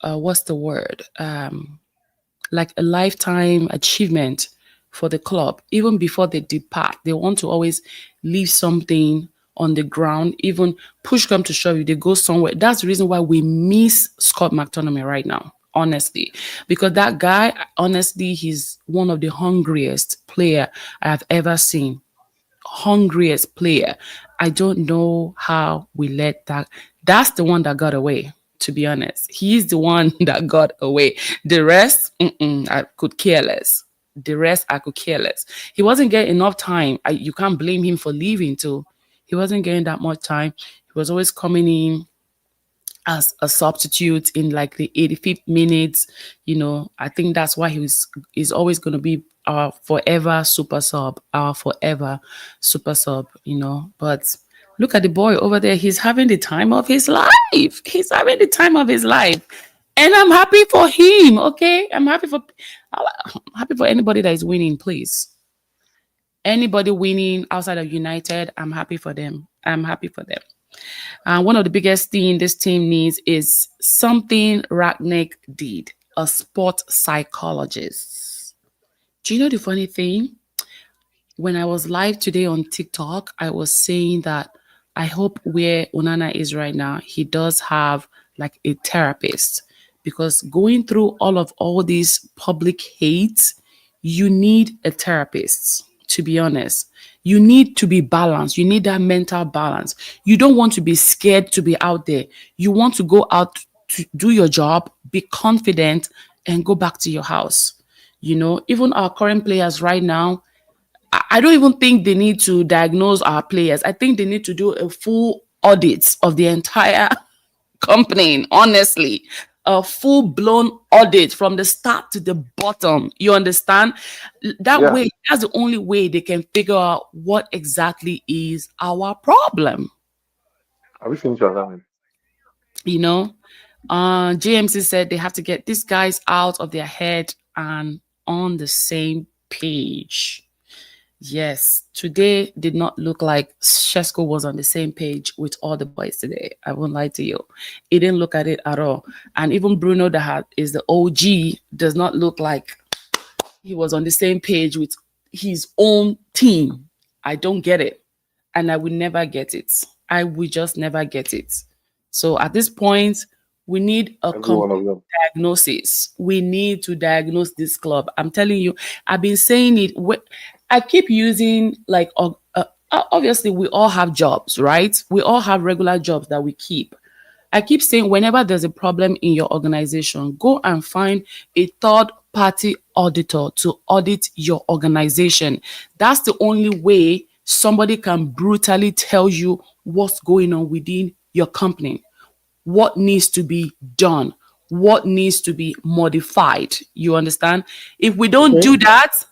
what's the word? Like a lifetime achievement for the club. Even before they depart, they want to always leave something on the ground, even push come to shove, they go somewhere. That's the reason why we miss Scott McTominay right now, honestly. Because that guy, honestly, he's one of the hungriest player I have ever seen, hungriest player. I don't know how we let that. That's the one that got away. To be honest, he's the one that got away. The rest, I could care less. The rest, I could care less. He wasn't getting enough time. You can't blame him for leaving too. He wasn't getting that much time. He was always coming in as a substitute in like the 85th minutes. I think that's why he's always going to be our forever super sub, our forever super sub. But look at the boy over there. He's having the time of his life. He's having the time of his life. And I'm happy for him. Okay. I'm happy for anybody that is winning, please. Anybody winning outside of United, I'm happy for them. I'm happy for them. One of the biggest thing this team needs is something Ragnick did, a sport psychologist. Do you know the funny thing? When I was live today on TikTok, I was saying that I hope where Onana is right now, he does have like a therapist because going through all these public hate, you need a therapist, to be honest. You need to be balanced. You need that mental balance. You don't want to be scared to be out there. You want to go out to do your job, be confident, and go back to your house. Even our current players right now, I don't even think they need to diagnose our players. I think they need to do a full audit of the entire company, honestly. A full blown audit from the start to the bottom. You understand? That Yeah. way, that's the only way they can figure out what exactly is our problem. Have you finished your assignment? You know, JMC said they have to get these guys out of their head and on the same page. Yes, today did not look like Shesko was on the same page with all the boys today. I won't lie to you. He didn't look at it at all. And even Bruno, that is the OG, does not look like he was on the same page with his own team. I don't get it. And I will never get it. I will just never get it. So at this point, we need a Every one of complete them. diagnosis. We need to diagnose this club. I'm telling you, I've been saying it. I keep using like, obviously, we all have jobs, right? We all have regular jobs that we keep. I keep saying whenever there's a problem in your organization, go and find a third party auditor to audit your organization. That's the only way somebody can brutally tell you what's going on within your company, what needs to be done, what needs to be modified. You understand? If we don't Okay. do that,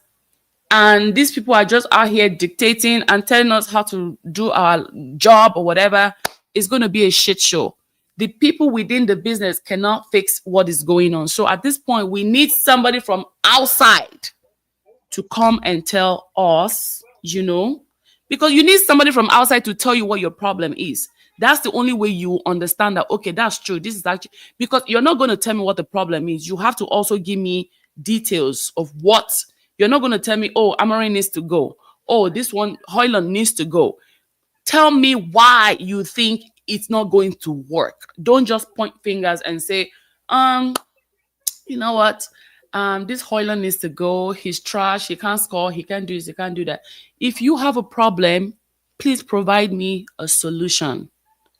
and these people are just out here dictating and telling us how to do our job or whatever, it's going to be a shit show. The people within the business cannot fix what is going on. So at this point, we need somebody from outside to come and tell us, because you need somebody from outside to tell you what your problem is. That's the only way you understand that, okay, that's true. This is actually, because you're not going to tell me what the problem is. You have to also give me details of what. You're not going to tell me, oh, Amarin needs to go. Oh, this one, Hoyland needs to go. Tell me why you think it's not going to work. Don't just point fingers and say, you know what? This Hoyland needs to go. He's trash. He can't score. He can't do this. He can't do that. If you have a problem, please provide me a solution.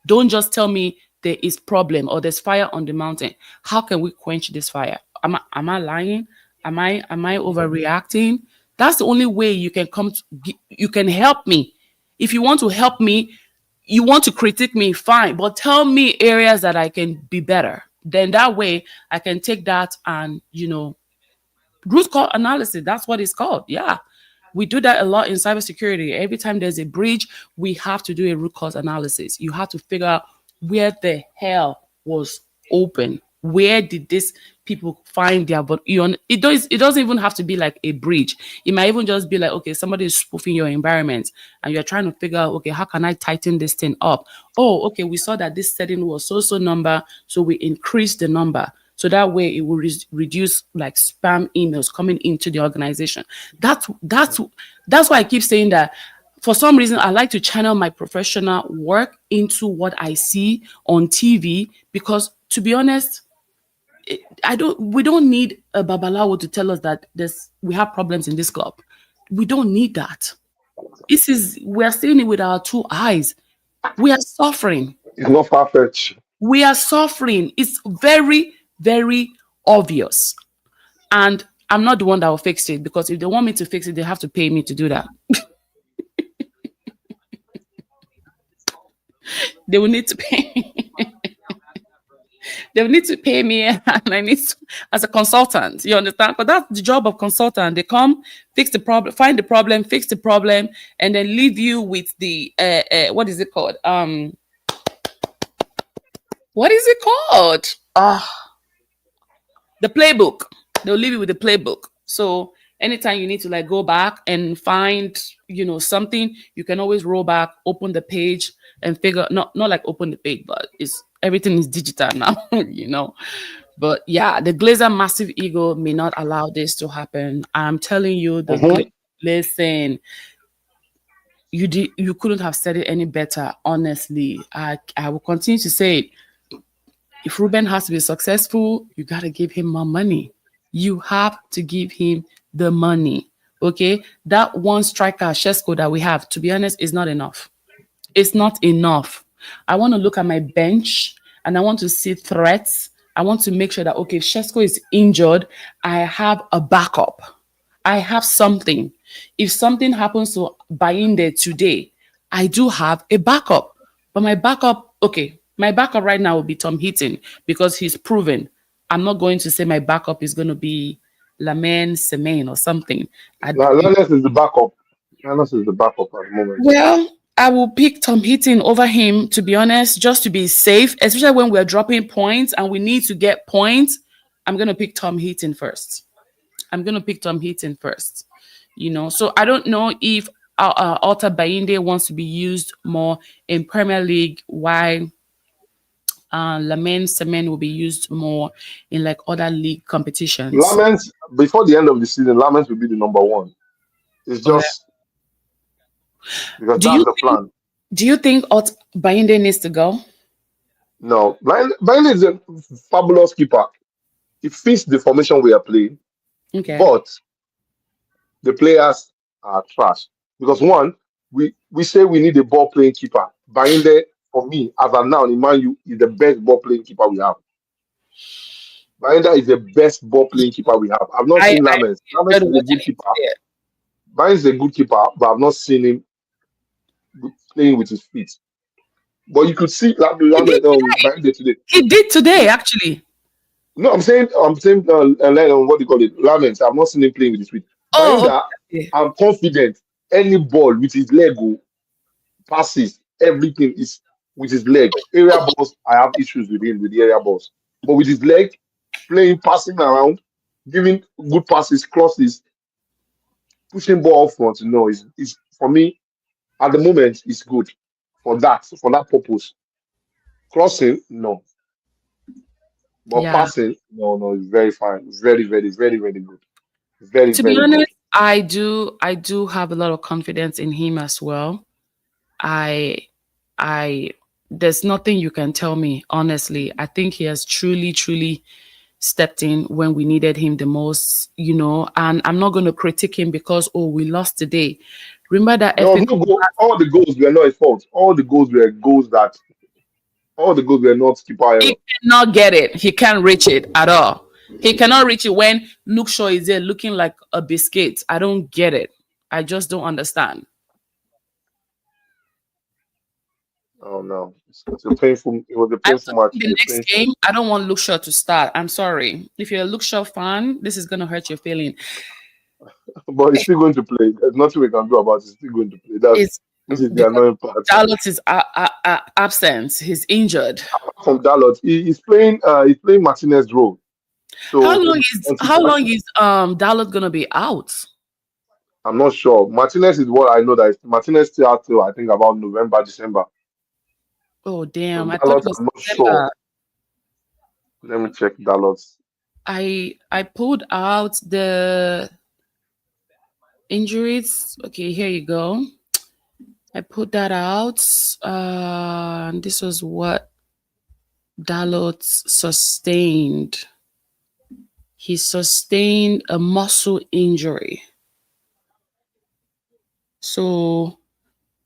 Don't just tell me there is problem or there's fire on the mountain. How can we quench this fire? Am I lying? Am I overreacting? That's the only way you can you can help me. If you want to help me, you want to critique me, fine, but tell me areas that I can be better. Then that way I can take that and root cause analysis. That's what it's called. Yeah. We do that a lot in cybersecurity. Every time there's a breach, we have to do a root cause analysis. You have to figure out where the hell was open. Where did these people find their but it doesn't even have to be like a breach. It might even just be like, okay, somebody is spoofing your environment and you're trying to figure out, okay, how can I tighten this thing up? Oh, okay, we saw that this setting was so number, so we increased the number. So that way it will reduce like spam emails coming into the organization. That's why I keep saying that for some reason I like to channel my professional work into what I see on TV because to be honest, we don't need a babalawo to tell us that we have problems in this club. We don't need that. We're seeing it with our two eyes. We are suffering. It's not far fetched. We are suffering. It's very, very obvious. And I'm not the one that will fix it because if they want me to fix it, they have to pay me to do that. They will need to pay me. They will need to pay me and I need to, as a consultant. You understand? But that's the job of consultant. They come, fix the problem, find the problem, fix the problem, and then leave you with the what is it called? What is it called? The playbook. They'll leave you with the playbook. So anytime you need to like go back and find, something, you can always roll back, open the page and figure not like open the page, but everything is digital now. But yeah, the Glazer massive ego may not allow this to happen. I'm telling you, listen, you couldn't have said it any better, honestly. I will continue to say it. If Ruben has to be successful, you got to give him more money. You have to give him the money. Okay? That one striker, Shesko, that we have, to be honest, is not enough. It's not enough. I want to look at my bench and I want to see threats. I want to make sure that okay, if Shesko is injured, I have a backup. I have something. If something happens to Bayinde today, I do have a backup. But my backup, okay, my backup right now will be Tom Heaton because he's proven. I'm not going to say my backup is going to be Lamen Semaine or something. I, Lanes is the backup. Lanes is the backup at the moment. well, I will pick Tom Heaton over him, to be honest, just to be safe, especially when we're dropping points and we need to get points. I'm going to pick Tom Heaton first. I'm going to pick Tom Heaton first. So I don't know if Alta Bayinde wants to be used more in Premier League, while Lamin Semen will be used more in like other league competitions. Lamens, before the end of the season, Lamens will be the number one. It's Okay. just because Do that's you the think plan. do you think Alta Bayinde needs to go? No, Brian is a fabulous keeper. He fits the formation we are playing, Okay. but the players are trash. Because one, we say we need a ball playing keeper. Binde, for me, as of now, in Man U, is the best ball playing keeper we have. Binde is the best ball playing keeper we have. I've not I seen Lamens. Lamens enjoyed is a watching good him keeper. play. Binde is a good keeper, but I've not seen him playing with his feet. But you could see He did today. Binde today. He did today, actually. No, I'm saying, what do you call it? Lamens. I've not seen him playing with his feet. Oh, Binde, okay. I'm confident any ball with his leg passes, everything is with his leg. Area balls, I have issues with him with the area balls. But with his leg, playing, passing around, giving good passes, crosses, pushing ball up front, is for me at the moment is good for that purpose. Crossing, no. But Yeah. passing, no, no, it's very fine. Very, very, very, very good. Very, To be very good. honest, I do have a lot of confidence in him as well. I I there's nothing you can tell me, honestly. I think he has truly, truly stepped in when we needed him the most, and I'm not gonna critique him because we lost today. Remember that There FA was no goal. All the goals were not his fault. All the goals were not keeper error. he cannot get it. He can't reach it at all. He cannot reach it when Luke Shaw is there looking like a biscuit. I don't get it. I just don't understand. Oh no, it's a painful. It was a I'm painful match. talking the A next painful, game. I don't want Luke Shaw to start. I'm sorry. If you're a Luke Shaw fan, this is gonna hurt your feeling. but he's still going to play. There's nothing we can do about it. He's still going to play. That's It's which is the because annoying part. Dallas is absent. He's injured. Apart from Dalot, he's playing. He's playing Martinez's role. How So long is until how long is Dallas gonna be out? I'm not sure. Martinez is what I know that Martinez still out till I think about November, December. Oh So damn! I thought it Dalot, was I'm not sure. December. Let me check Dalot. I pulled out the injuries. Okay, here you go. I put that out. This was what Dalot sustained. He sustained a muscle injury. So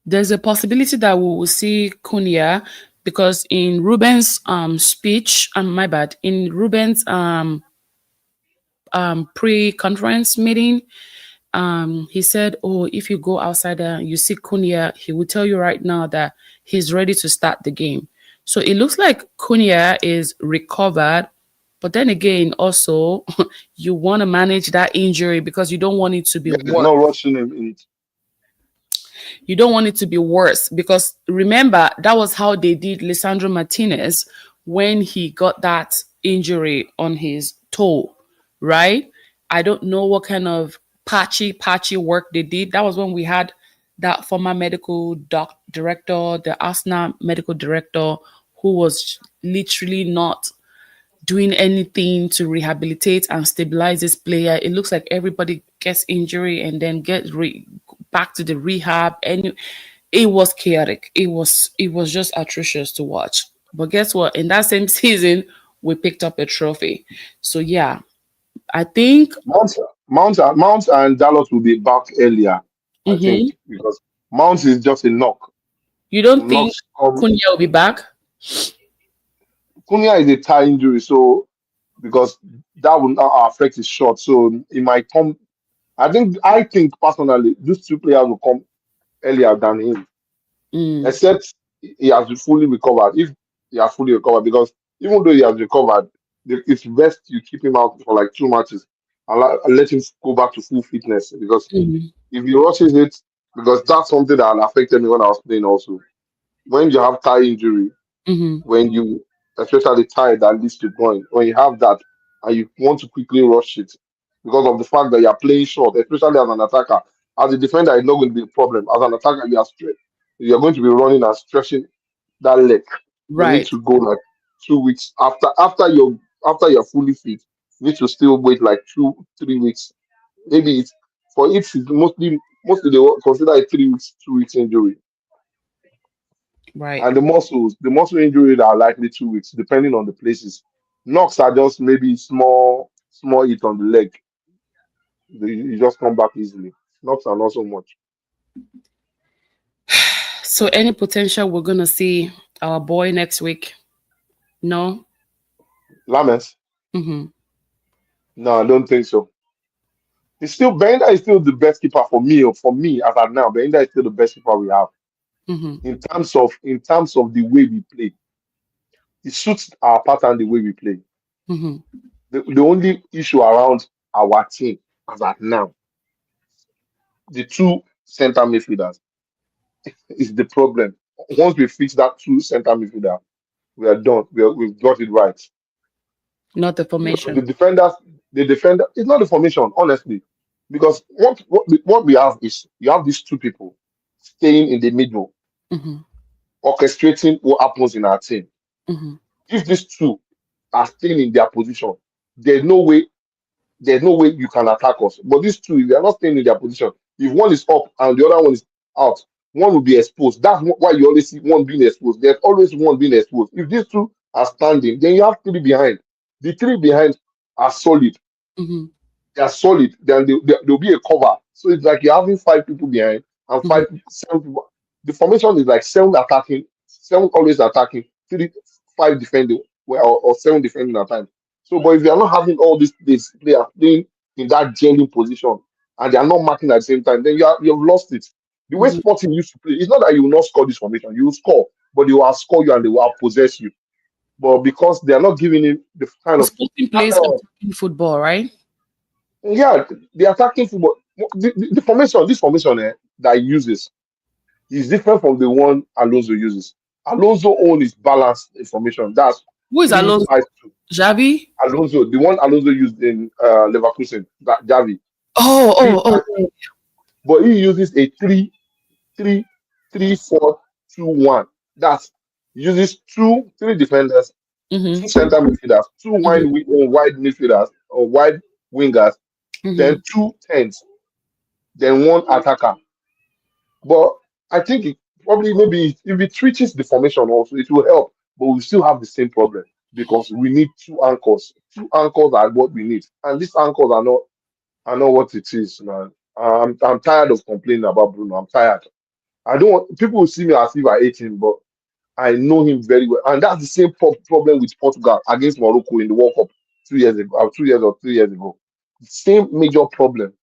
there's a possibility that we will see Cunha because in Ruben's speech, my bad, in Ruben's pre-conference meeting, he said, "Oh, if you go outside and you see Cunha, he will tell you right now that he's ready to start the game." So it looks like Cunha is recovered, but then again, also you want to manage that injury because you don't want it to be Yeah, there's worse. no rushing him in it. You don't want it to be worse because remember that was how they did Lisandro Martinez when he got that injury on his toe, right? I don't know what kind of patchy work they did. That was when we had that former medical director, the Arsenal medical director, who was literally not doing anything to rehabilitate and stabilize this player. It looks like everybody gets injury and then back to the rehab, and it was chaotic. It was just atrocious to watch. But guess what? In that same season, we picked up a trophy. So yeah, I think. Mount and Dalot will be back earlier, I think, Mhm. because Mount is just a knock. You don't think Knocks come. Cunha will be back? Cunha is a thigh injury, so because that will not affect his shot, so it might come. I think personally, these two players will come earlier than him, Mm, except he has fully recovered. If he has fully recovered, because even though he has recovered, it's best you keep him out for like 2 matches and let him go back to full fitness. Because mhm, if he rushes it, because that's something that affected me when I was playing also. When you have thigh injury, mhm, when you, especially thigh that leads to groin, when you have that and you want to quickly rush it because of the fact that you are playing short, especially as an attacker. As a defender, it's not going to be a problem. As an attacker, you're going to be running and stretching that leg. You need right, to go like 2 weeks after you're fully fit. You need to still wait like 2 3 weeks. Maybe it's for it is mostly they will consider it 3 weeks, 2 weeks injury. right. And the muscle injuries are likely 2 weeks, depending on the places. Knocks are just maybe small hit on the leg. You just come back easily. Knocks are not so much. So any potential we're gonna see our boy next week? No. Lamens? Mm-hmm. No, I don't think so. It's still Benda is still the best keeper for me. Or for me, as at now, Benda is still the best keeper we have Mm-hmm. in terms of the way we play. It suits our pattern the way we play. Mm-hmm. The only issue around our team as at now, the two center midfielders is the problem. Once we fix that two center midfielder, we are done. We've got it right. Not the Because formation. the defender, it's not the formation, honestly. Because what we have is you have these two people staying in the middle, Mm-hmm. orchestrating what happens in our team. Mm-hmm. If these two are staying in their position, there's no way there's no way you can attack us. But these two, if they are not staying in their position, if one is up and the other one is out, one will be exposed. That's why you always see one being exposed. There's always one being exposed. If these two are standing, then you have three behind. The three behind are solid. Mm-hmm. They are solid. Then there'll be a cover. So it's like you're having five people behind and Mm-hmm. seven people. The formation is like seven attacking, seven always attacking, five defending, well, or seven defending at times. So, but if you are not having all these players playing in that genuine position and they are not marking at the same time, then you've lost it. The way Mm-hmm. Sporting used to play, it's not that you will not score this formation. You will score, but they will outscore you and they will possess you. But because they are not giving you the kind The of Sporting that plays kind of attacking football, right? yeah, the attacking football, the formation, this formation that he uses is different from the one Alonso uses. Alonso own is balanced information. That's Who is three Alonso? five two. Javi? Alonso, the one Alonso used in Leverkusen, that Javi, Oh, three oh, five oh. two. But he uses a three three four two one. That's uses three defenders, two Mm-hmm. center midfielders, two Mm-hmm. wide midfielders or wide wingers, Mm-hmm. then two tens, then one attacker. But I think it probably maybe if it reaches the formation also, it will help. But we still have the same problem because we need two anchors. Two anchors are what we need, and these anchors are not what it is, man. I'm tired of complaining about Bruno. I'm tired. I don't want people will see me as if I hate him, but I know him very well, and that's the same problem with Portugal against Morocco in the World Cup 2 years ago, 2 years or 3 years ago. The same major problem: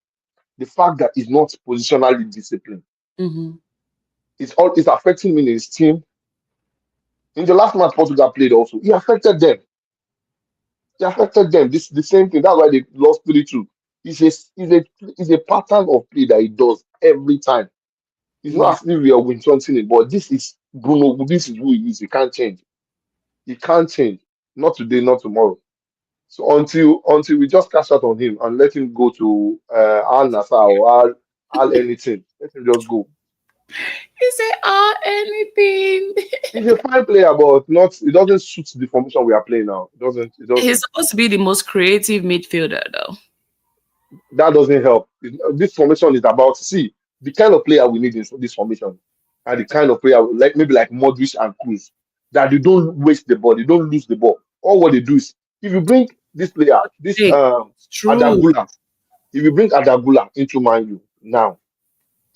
the fact that he's not positionally disciplined. Mm-hmm. It's affecting me in his team. In the last match Portugal played also, he affected them. He affected them. This the same thing. That's why they lost 3-2. It's a pattern of play that he does every time. It's Yeah. not as if we are winning something, but this is Bruno. This is who he is. He can't change. He can't change. Not today, not tomorrow. So until we just cash out on him and let him go to Al Nassr or Al anything, let him just go. He said, anything. He's a fine player, but not it doesn't suit the formation we are playing now. It doesn't. It He's doesn't. supposed to be the most creative midfielder, though. That doesn't help. This formation is about see the kind of player we need in this formation, and the kind of player like maybe like Modric and Cruz that they don't waste the ball, they don't lose the ball. All what they do is if you bring this player, this Hey, it's true. Adagula, if you bring Adagula into Man U now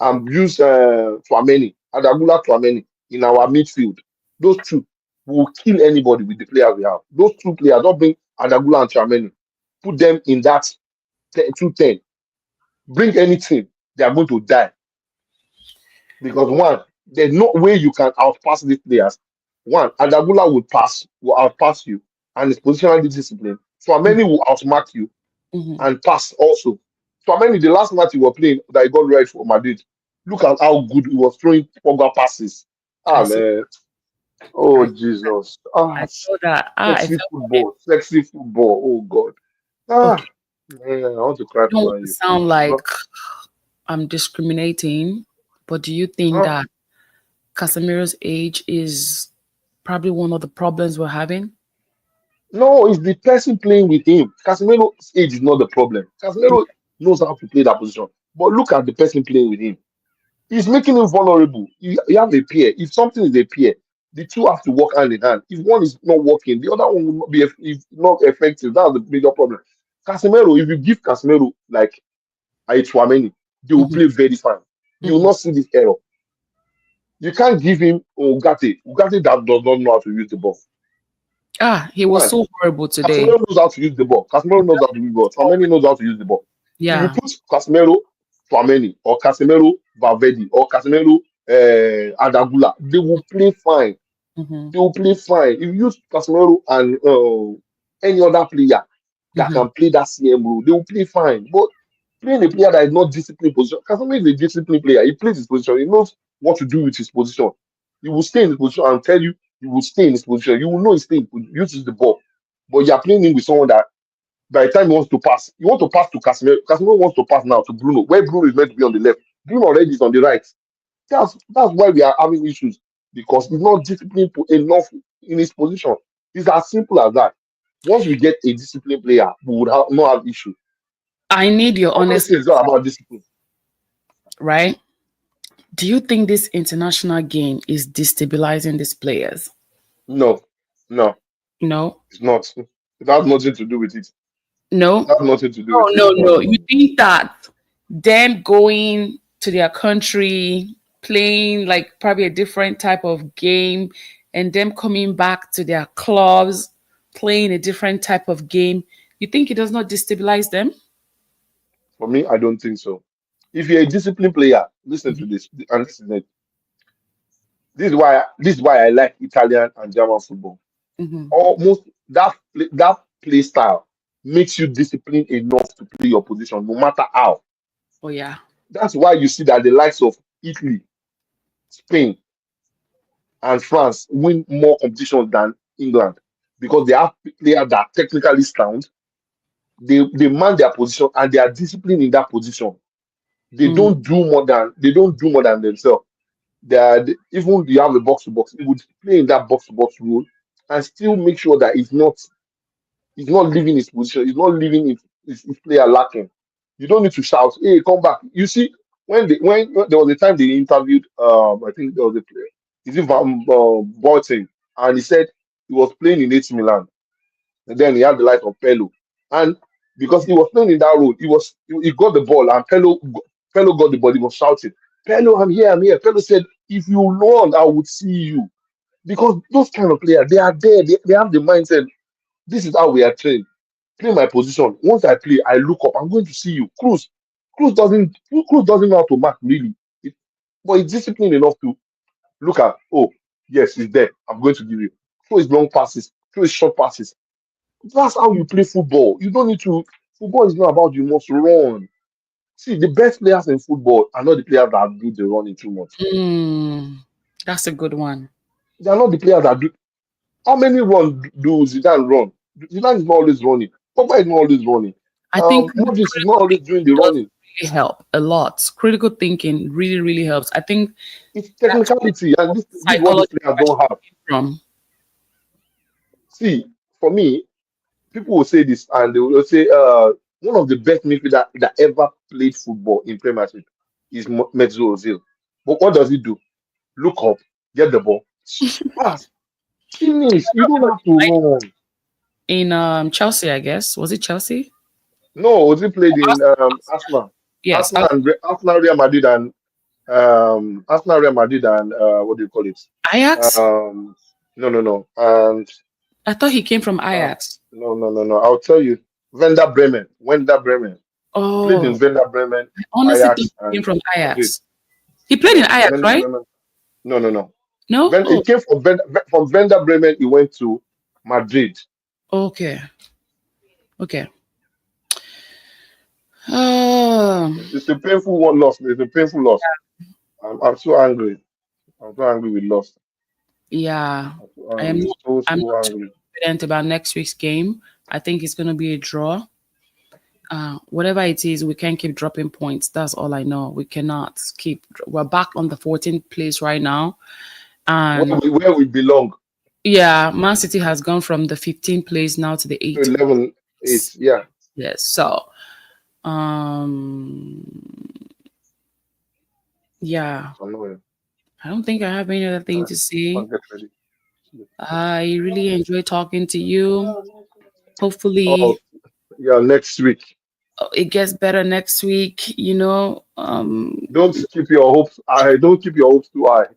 and use Adagula Tchouameni in our midfield, those two. We will kill anybody with the players we have. Those two players, don't bring Adagula and Chameni. Put them in that 210. Bring anything, they are going to die. Because one, there's no way you can outpass these players. One, Adagula will outpass you, and his positional discipline. So Mm, many will outmark you mhm. and pass also. So many the last match he was playing that he got right for Madrid. Look at how good he was throwing Pogba passes. I Ah saw, man, oh I, Jesus, I saw that. I sexy felt it. football, sexy football. Oh God, Okay, ah man, I want to cry I don't for want Man to U. sound like No, I'm discriminating, but do you think ah, that Casemiro's age is probably one of the problems we're having? no, it's the person playing with him. Casemiro's age is not the problem. Casemiro knows how to play that position, but look at the person playing with him. He's making him vulnerable. You have a peer. If something is a peer, the two have to work hand in hand. If one is not working, the other one will not be if not effective. That's the major problem. Casemiro, if you give Casemiro like a Chouameni, they will Hmm. play very fine. You will Hmm. not see this error. You can't give him Ugarte. Ugarte that does not know how to use the ball. Ah, he was Fine. so horrible today. Casemiro knows how to use the ball. Casemiro knows how to use the ball. Chouameni knows how to use the ball. If you Yeah. put Casemiro, Chouameni, or Casemiro, Valverde, or Casemiro, Adagula, they will play fine. Hmm. They will play fine. If you use Casemiro and any other player that Hmm. can play that CM role, they will play fine. But playing a player that is not disciplined position, Casemiro is a disciplined player. He plays his position. He knows what to do with his position. He will stay in his position and tell you he will stay in his position. You will know he's staying. He uses the ball. But you are playing him with someone that by the time he wants to pass, you want to pass to Casemiro. Casemiro wants to pass now to Bruno, where Bruno is meant to be on the left. Bruno already is on the right. That's why we are having issues because he's not disciplined enough in his position. It's as simple as that. Once we get a disciplined player, we would not have issue. I need your All these honest things are about discipline. answer, right? Do you think this international game is destabilizing these players? No, no, No, it's not. It has nothing to do with it. It no, has nothing to do no, with it. no, No, no. no, You no. think that them going to their country, playing like probably a different type of game, and them coming back to their clubs, playing a different type of game, you think it does not destabilize them? For me, I don't think so. If you're a disciplined player, listen to this, and this is it. This is why I like Italian and German football. Hmm. Almost that play style makes you disciplined enough to play your position, no matter how. Oh yeah. That's why you see that the likes of Italy, Spain, and France win more competitions than England because they have players that are technically sound. They man their position and they are disciplined in that position. Mm. They don't do more than themselves. Even you have a box to box, it would play in that box to box role and still make sure that he's not leaving his position. He's not leaving his player lacking. You don't need to shout, "Hey, come back!" You see, when there was a time they interviewed, I think there was a player, is it Boateng, and he said he was playing in AC Milan, and then he had the light of Pelo, and because he was playing in that role, he got the ball, and Pelo got the ball. He was shouting, "Pelo, I'm here, I'm here." Pelo said, "If you run, I would see you." Because those kind of players, they are there. They have the mindset. This is how we are trained. Play my position. Once I play, I look up. I'm going to see you. Cruz doesn't know how to mark really. It, but he's disciplined enough to look at. Oh, yes, he's there. I'm going to give you. Throw his long passes. Throw his short passes. That's how you play football. You don't need to. Football is not about you must run. See, the best players in football are not the players that do the running too much. Mm. That's a good one. They are not the players that do. How many run do Zidane run? Zidane is not always running. Pogba is not always running. I think Modric is not critical always thinking doing the does running. really help a lot. Critical thinking really, really helps. I think It's that's where technicality, and this is what these psychology players don't actually have. came from. See, for me, people will say this, and they will say, one of the best midfielder that ever played football in Premiership is Mesut Ozil. But what does he do? Look up, get the ball, pass, finish. You don't have to run. In Chelsea, I guess. Was it Chelsea? No, Ozil played in Arsenal, Yes. Arsenal, Real Madrid, and Arsenal, Real Madrid, and what do you call it? Ajax? Um, No, no, no. And I thought he came from uh, Ajax. no, no, no, no. I'll tell you. Werder Bremen. Werder Bremen. He played in Oh, Werder Bremen, I honestly thought Ajax, he came and from Madrid. Ajax. He played in No, Ajax, Werder right? Bremen. No, no, no. No? When Oh, it came from Werder Bremen, he went to Madrid. okay. Okay. Oh, It's a painful one loss. It's a painful loss. I'm so angry. I'm so angry we lost. yeah. I'm so I am angry. not So, I'm so not too angry. confident about next week's game. I think it's gonna be a draw. Whatever it is, we can't keep dropping points. That's all I know. We cannot keep. We're back on the 14th place right now, and Where we belong yeah, Man City has gone from the 15th place now to the to 8th. 11, 8. Yeah. Yes. So, um, yeah, It's annoying. I don't think I have any other thing Alright, to say. get ready. I really enjoy talking to you. Oh, Hopefully, yeah, next week. it gets better next week. Don't keep your hopes. I don't keep your hopes too high.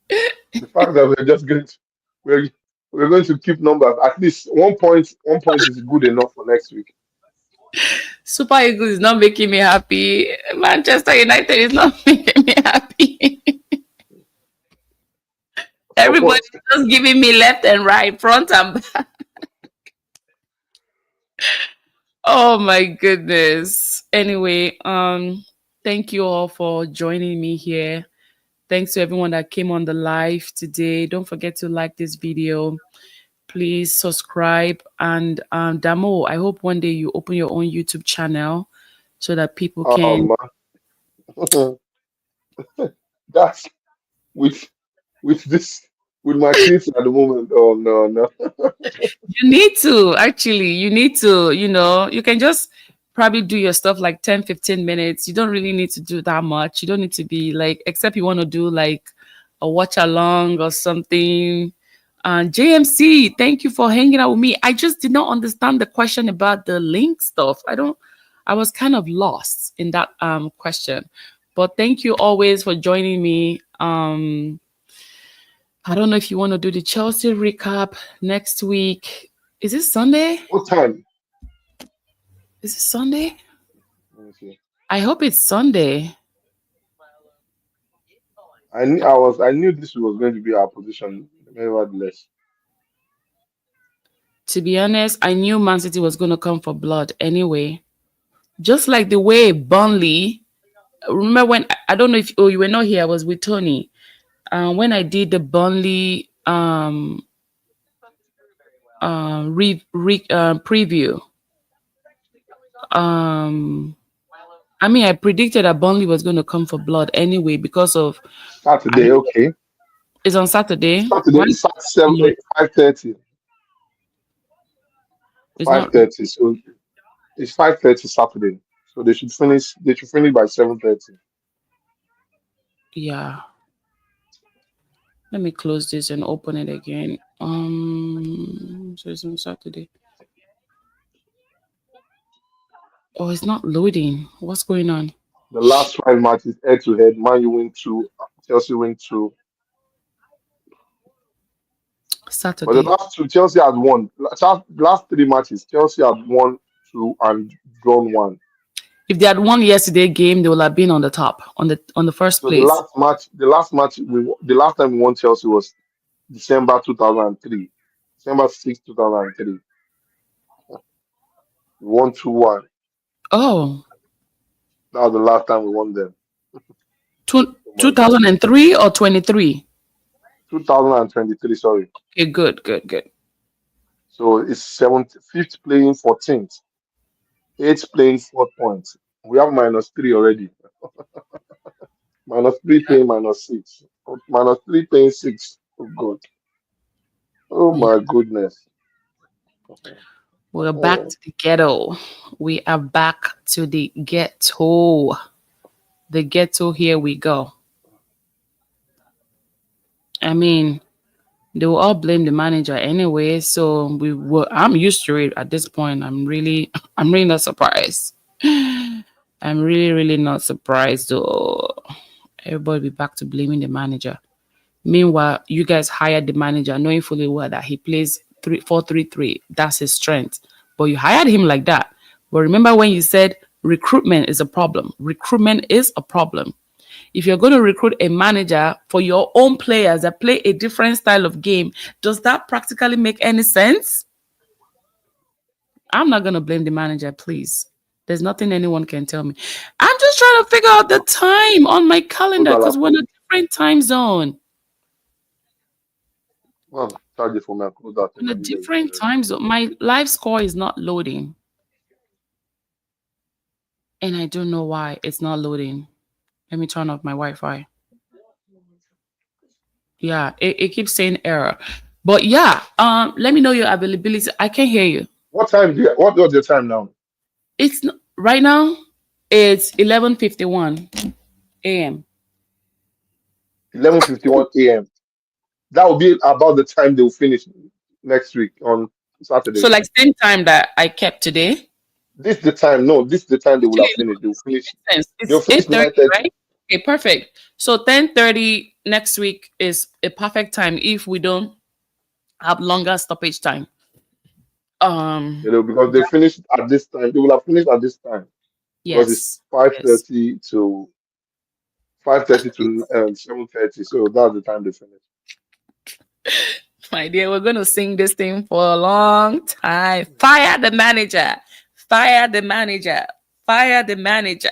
The fact that we're just going to we're we're going to keep numbers. At least 1 point. 1 point is good enough for next week. Super Eagles is not making me happy. Manchester United is not making me happy. Everybody Support. is just giving me left and right, front and back. Oh my goodness. Anyway, thank you all for joining me here. Thanks to everyone that came on the live today. Don't forget to like this video. Please subscribe. And Damo, I hope one day you open your own YouTube channel so that people can. Man. That's with this with my kids at the moment. Oh no, no. You need to, actually, you need to, you can just probably do your stuff like 10, 15 minutes. You don't really need to do that much. You don't need to be like, except you want to do like a watch along or something. JMC, thank you for hanging out with me. I just did not understand the question about the link stuff. I was kind of lost in that question. But thank you always for joining me. I don't know if you want to do the Chelsea recap next week. Is it Sunday? What time? Is it Sunday? Let me see. I hope it's Sunday. I knew this was going to be our position, nevertheless. To be honest, I knew Man City was going to come for blood anyway. Just like the way Burnley. Remember when I don't know if you were not here. I was with Tony. When I did the Burnley preview. Um, I mean, I predicted that Burnley was going to come for blood anyway because of. Saturday, okay. It's on Saturday. Saturday Why? is 5:30. It's Five not. thirty. So it's 5:30 Saturday. So they should finish. They should finish by 7:30. Yeah. Let me close this and open it again. So it's on Saturday. Oh, it's not loading. What's going on? The last five matches head to head. Man, you win two. Chelsea win two. But the Saturday. last two, Chelsea had won. Last three matches, Chelsea had won two and drawn one. If they had won yesterday game, they would have been on the top, on the first So the place. the last time we won Chelsea was December 2003. December 6th, 2003. We won 2-1. Oh, That was the last time we won them. Oh my God. 2003 or 23? 2023, sorry. Okay, good, good, good. So it's seventh, fifth playing 14th, eighth playing 4 points. We have -3 already. -3 playing -6. -3 playing 6. Oh God. Oh Yeah. my goodness. We're back Oh, to the ghetto. We are back to the ghetto. The ghetto, here we go. I mean, they will all blame the manager anyway, so I'm used to it at this point. I'm really not surprised. I'm really, really not surprised though. Everybody be back to blaming the manager. Meanwhile, you guys hired the manager knowing fully well that he plays 3-4-3-3. That's his strength. But you hired him like that. But remember when you said recruitment is a problem? Recruitment is a problem. If you're going to recruit a manager for your own players that play a different style of game, does that practically make any sense? I'm not going to blame the manager, please. There's nothing anyone can tell me. I'm just trying to figure out the time on my Close calendar that because we're in laptop. a different time zone. Well, charge it for me and close that thing In a and you guys different do time zone. My live score is not loading. And I don't know why it's not loading. Let me turn off my Wi-Fi. Yeah, it keeps saying error. But yeah, let me know your availability. I can hear you. What time do you, what was your time now? Right now, it's 11:51 a.m. 11:51 a.m. That will be about the time they will finish next week on So Saturday. like same time that I kept today. This is the time. No, this is the time they will Actually, have finished. They will finish. sense. They'll It's finish 8:30, 9:30. right? Okay, perfect. So 10:30 next week is a perfect time if we don't have longer stoppage time. You know, because they finished at this time. They will have finished at this time because it's Yes. five Yes. thirty to 5:30 to 7:30. So that's the time they finish. My dear, we're gonna sing this thing for a long time. Fire the manager. Fire the manager. Fire the manager.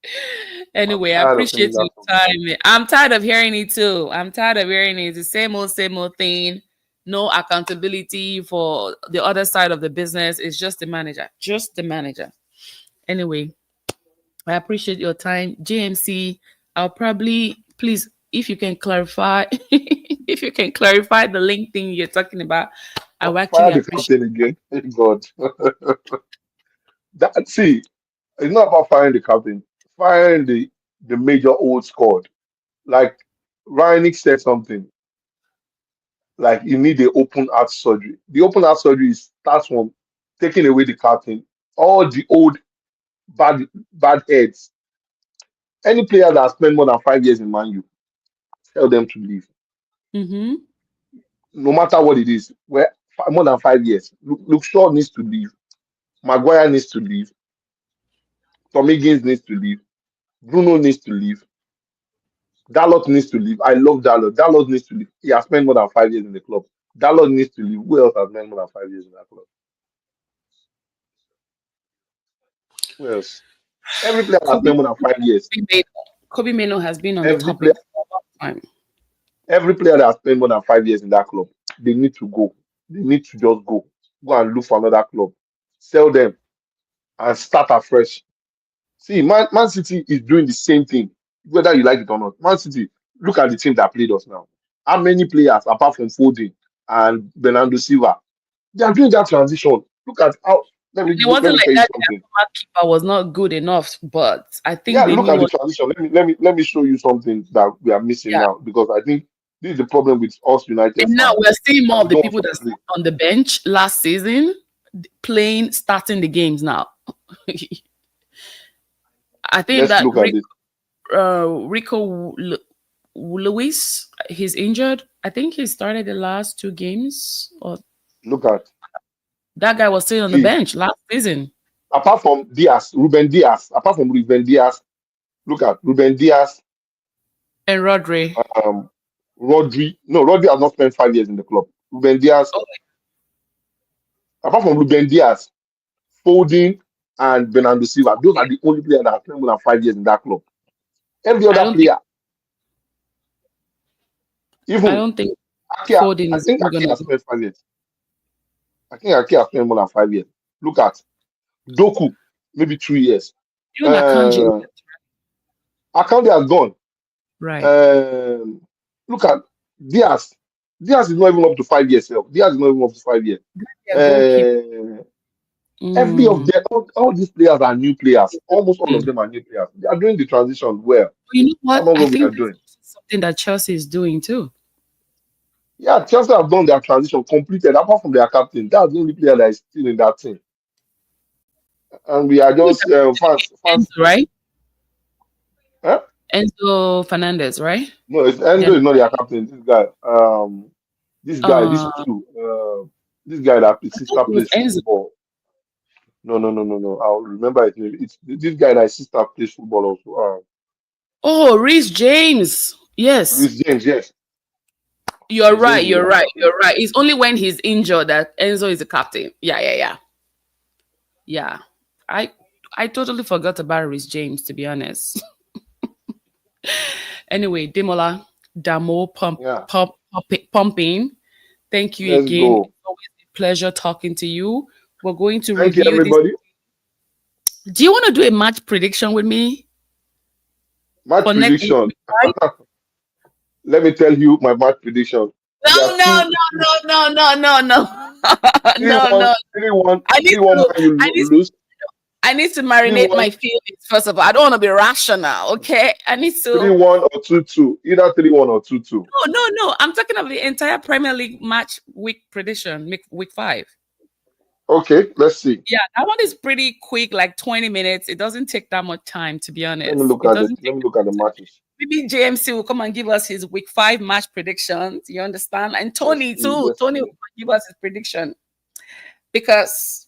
I'm Anyway, I tired of singing appreciate that your song. time. I'm tired of hearing it too. I'm tired of hearing it. The same old thing. No accountability for the other side of the business. It's just the manager. Just the manager. Anyway, I appreciate your time. JMC, I'll probably please if you can clarify if you can clarify the link thing you're talking about, I will actually Fire the appreciate. captain again. Thank God. That see, it's not about firing the captain. Firing the major old squad. Like Ryan said something. Like you need the open heart surgery. The open heart surgery starts from taking away the captain, all the old bad heads. Any player that has spent more than 5 years in Man U, tell them to leave. Mm-hmm. No matter what it is, where more than 5 years. Luke Shaw needs to leave. Maguire needs to leave. Tom Higgins needs to leave. Bruno needs to leave. Dalot needs to leave. I love Dalot. Dalot needs to leave. He has spent more than 5 years in the club. Dalot needs to leave. Who else has spent more than 5 years in that club? Who else? Every player has Kobe, spent more than 5 years. Kobe Mano has been on the Every topic player, for a long time. every player that has spent more than 5 years in that club, they need to go. They need to just go. Go and look for another club. Sell them and start afresh. See, Man City is doing the same thing, whether you like it or not. Man City, look at the team that played us now. How many players, apart from Foden and Bernardo Silva, they are doing that transition. Look at how. It Let wasn't me like tell you that the something. former keeper was not good enough, but I think Yeah, they look knew at the what. transition. Let me show you something that we are missing Yeah. now because I think this is the problem with us United And now fans, we're seeing more and of we the don't want people to that play. sat on the bench last season playing, starting the games now. I think Let's that look at this. Rico Lewis, he's injured. I think he started the last two games, or Look at that guy was sitting on the see. bench last season. Apart from Diaz, Ruben Diaz. Apart from Ruben Diaz, look at Ruben Diaz. And Rodri. Um, Rodri. No, Rodri has not spent 5 years in the club. Ruben Diaz. Oh, Apart from Ruben Diaz, Foden, and Bernardo Silva, those are the only players that have spent more than 5 years in that club. Every I other don't think player, I even don't think Akia, Foden I is think even Akia gonna. has spent 5 years. I think Akia has spent more than 5 years. Look at Doku, maybe 2 years. Even Akanji, Uh, Akande has gone. right? Um, Look at Diaz. Diaz is not even up to 5 years. Diaz is not even up to 5 years. Their goalkeeper. Uh, every of Mm. them, all these players are new players. Almost all of them are new players. They are doing the transition well. You know That's what? not I what we are think that's doing. also something that Chelsea is doing too. Yeah, Chelsea have done their transition completed. Apart from their captain, that's the only player that is still in that team. And we are Who is just that? fans. Enzo, right? Huh? Enzo Fernandez, right? No, it's Yeah. Enzo is not their captain. This guy, Uh, this guy that his I thought sister it was plays Enzo. football. No, no, no, no, no. I'll remember his name. It's this guy that his sister plays football also. Oh, Reece James. Yes. Rhys James, yes. You're Rhys right. James is You're their right. captain. You're right. It's only when he's injured that Enzo is the captain. Yeah, yeah, yeah. Yeah. I I totally forgot about Reece James, to be honest. Anyway, Demola, Damo Yeah. pumping. Thank you Let's again. go. It's always a pleasure talking to you. We're going to Thank you, review this. everybody. Do you want to do a match prediction with me Match for next week? prediction. Let me tell you my match prediction. There are No, no, two no, no, no, no, no, no, three no, one no. three one I need 3-1 to. man you I need. lose. I need to Three marinate one my feelings first of all. I don't want to be rational. Okay, I need three to. one or 2-2. Either 3-1 or 2-2. No, no, no. I'm talking of the entire Premier League match week prediction, week 5. Okay, let's see. Yeah, that one is pretty quick, like 20 minutes. It doesn't take that much time, to be Let me honest. look It at it. doesn't Let take me that look at the much time. matches. Maybe JMC will come and give us his week 5 match predictions. You understand? And Let's Tony see. too. Let's Tony will see. give us his prediction because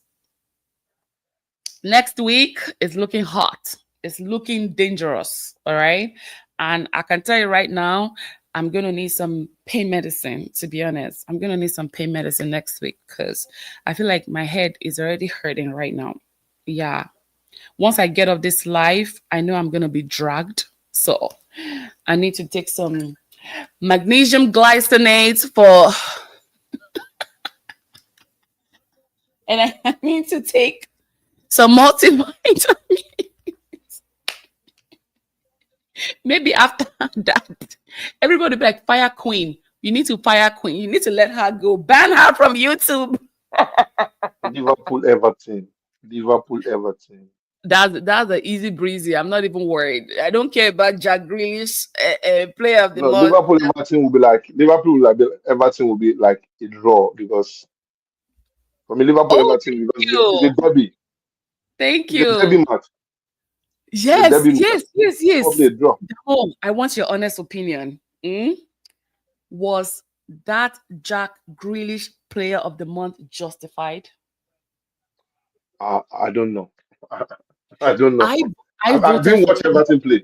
next week is looking hot. It's looking dangerous. All right. And I can tell you right now, I'm going to need some pain medicine, to be honest. I'm going to need some pain medicine next week because I feel like my head is already hurting right now. Yeah. Once I get off this live, I know I'm going to be dragged. So I need to take some magnesium glycinate for, and I need to take some multivitamin. Maybe after that, everybody be like, Fire Queen. You need to fire Queen. You need to let her go. Ban her from YouTube. Liverpool Everton. Liverpool Everton. That's an easy breezy. I'm not even worried. I don't care about Jack Grealish, player of the No, month. Liverpool Everton will be like Everton will be like a draw because for me Liverpool Oh, Everton because thank it's a you. derby. Thank It's a derby you. match. It's a Yes, derby match. yes, yes, Probably yes. a draw. Oh, I want your honest opinion. Was that Jack Grealish player of the month justified? I don't know. I don't know. I I I voted didn't for watch Everton play.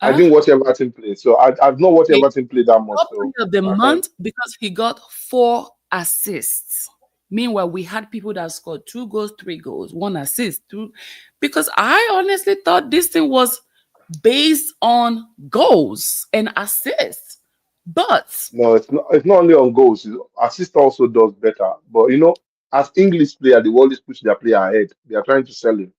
I huh? didn't watch Everton play, so I've not watched He Everton play that much. got So player of the I can't. month because he got 4 assists. Meanwhile, we had people that scored 2 goals, 3 goals, 1 assist, two. Because I honestly thought this thing was based on goals and assists. But No, it's not. It's not only on goals. Assist also does better. But as English player, they always push their player ahead. They are trying to sell him.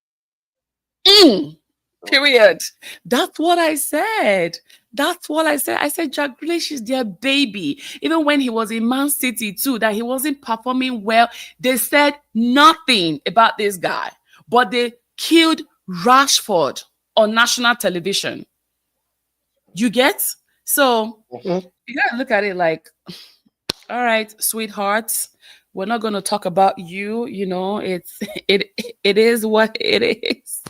mm, So, period. That's what I said. That's what I said. I said Jack Grealish is their baby. Even when he was in Man City too, that he wasn't performing well, they said nothing about this guy. But they killed Rashford on national television. You get? So mhm. you gotta look at it like, all right, sweethearts, we're not gonna talk about you. It's it is what it is.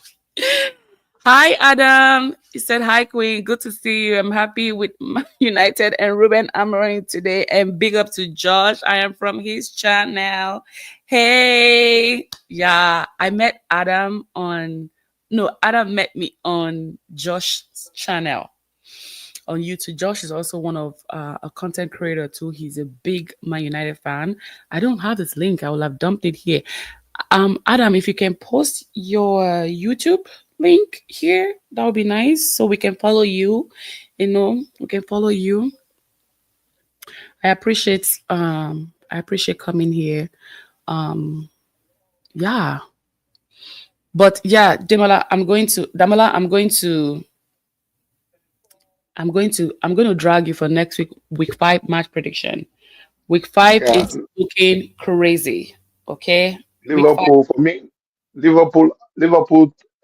Hi, Adam. He said, Hi, Queen. Good to see you. I'm happy with Man United and Ruben Amorim today. And big up to Josh. I am from his channel. Hey. Yeah, I met Adam on, no, Adam met me on Josh's channel on YouTube. Josh is also one of a content creator too. He's a big Man United fan. I don't have this link. I will have dumped it here. Adam, if you can post your YouTube link here, that would be nice. So we can follow you. We can follow you. I appreciate coming here. Um yeah. But yeah, I'm going to drag you for next week 5 match prediction. Week 5 Yeah, is looking crazy. Okay? Week 5. Liverpool for me. Liverpool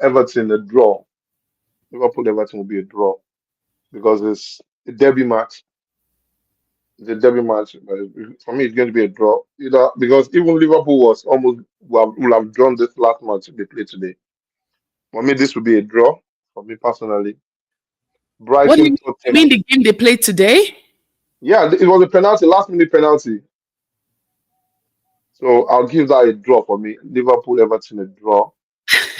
Everton a draw. Liverpool Everton will be a draw because it's a derby match. It's a derby match. But for me, it's going to be a draw. Because even Liverpool was almost will have drawn this last match they played today. For me, this will be a draw. For me personally, What do Brighton, you mean Tottenham. the game they played today? Yeah, it was a penalty, last minute penalty. So I'll give that a draw for me. Liverpool, Everton, a draw.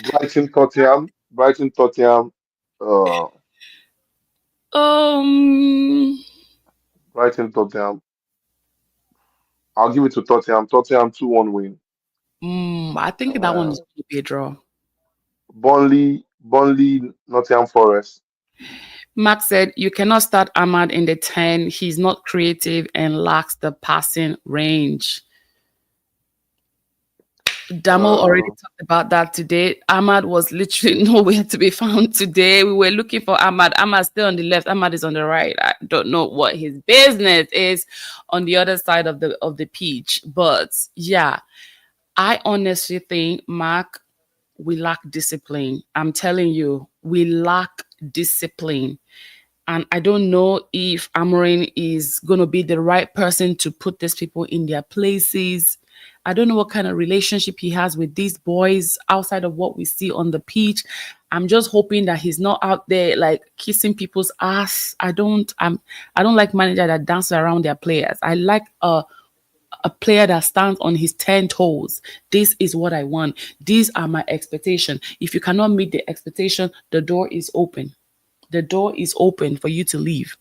Brighton, Tottenham. Brighton, Tottenham. Uh, Um, Brighton, Tottenham. I'll give it to Tottenham. Tottenham 2-1 win. I think that one Uh, is going to be a draw. Burnley, Nottingham Forest. Max said, you cannot start Ahmad in the 10. He's not creative and lacks the passing range. Damo already Uh, talked about that today. Ahmad was literally nowhere to be found today. We were looking for Ahmad. Ahmad's still on the left. Ahmad is on the right. I don't know what his business is on the other side of the pitch. But yeah, I honestly think, Mark, we lack discipline. I'm telling you, we lack discipline. And I don't know if Amorim is going to be the right person to put these people in their places. I don't know what kind of relationship he has with these boys outside of what we see on the pitch. I'm just hoping that he's not out there like kissing people's ass. I don't like manager that dance around their players. I like a player that stands on his 10 toes. This is what I want. These are my expectations. If you cannot meet the expectation, the door is open. The door is open for you to leave,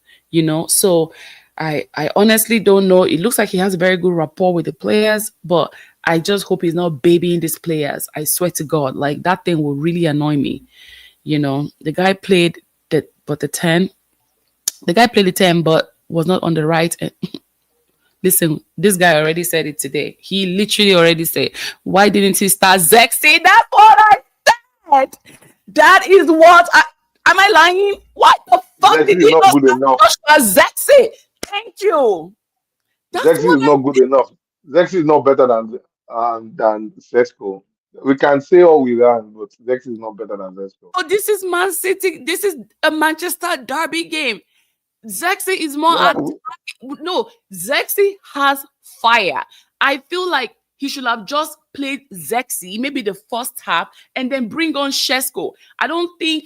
So I honestly don't know. It looks like he has a very good rapport with the players, but I just hope he's not babying these players. I swear to God, like that thing will really annoy me. The guy played the 10. The guy played the 10, but was not on the right. Listen, this guy already said it today. He literally already said, why didn't he start Zexy? That's what I said. That is what I am I lying? What the fuck did Zexi is he not not good enough. start Joshua Zexy? Thank you. That's Zexi what is not good enough. Zexi is not better than Sesko. We can say all we want, but Zexi is not better than Sesko. this is Man City. This is a Manchester derby game. Zexy is more Yeah, no, Zexy has fire. I feel like he should have just played Zexy, maybe the first half, and then bring on Shesko. I don't think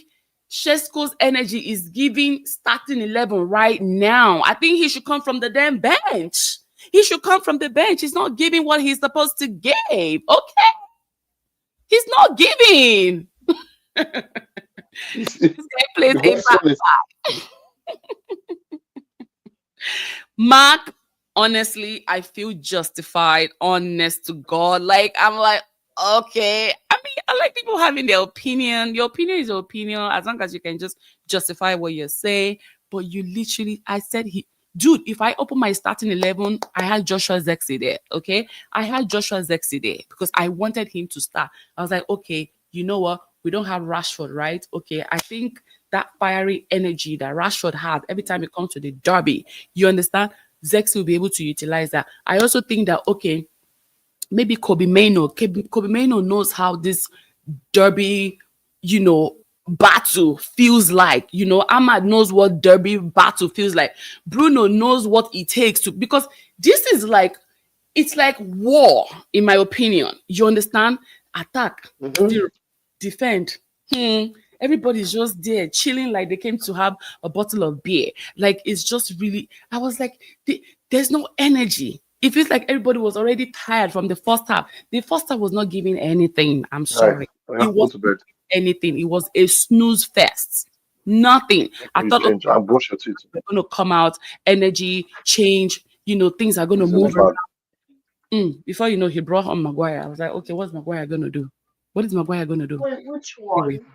Shesko's energy is giving starting 11 right now. I think he should come from the damn bench. He should come from the bench. He's not giving what he's supposed to give. Okay. He's not giving. it's, This guy plays the a question is Mark, honestly, I feel justified, honest to God. Like, I'm like, okay. I mean, I like people having their opinion. Your opinion is your opinion as long as you can just justify what you're saying. But you literally, I said, dude, if I open my starting 11, I had Joshua Zexi there, okay? I had Joshua Zexi there because I wanted him to start. I was like, okay, you know what? We don't have Rashford, right? Okay, I think that fiery energy that Rashford has every time it comes to the derby, you understand? Zex will be able to utilize that. I also think that, okay, maybe Kobe Mano knows how this derby, battle feels like. Ahmad knows what derby battle feels like. Bruno knows what it takes to, because this is like, it's like war, in my opinion. You understand? Attack, Mhm. still defend. Everybody's just there chilling like they came to have a bottle of beer. Like it's just really, I was like, there's no energy. It feels like everybody was already tired from the first half. The first half was not giving anything. I'm Right. sorry. I It have to go wasn't to bed. giving anything. It was a snooze fest. Nothing. Make I you thought, okay, change and brush your teeth. we're going to come out, energy, change, things are going to It's in the move bag. around. Before you know, he brought on Maguire. I was like, okay, what's Maguire going to do? What is Maguire going to do? Wait, which Anyway, one?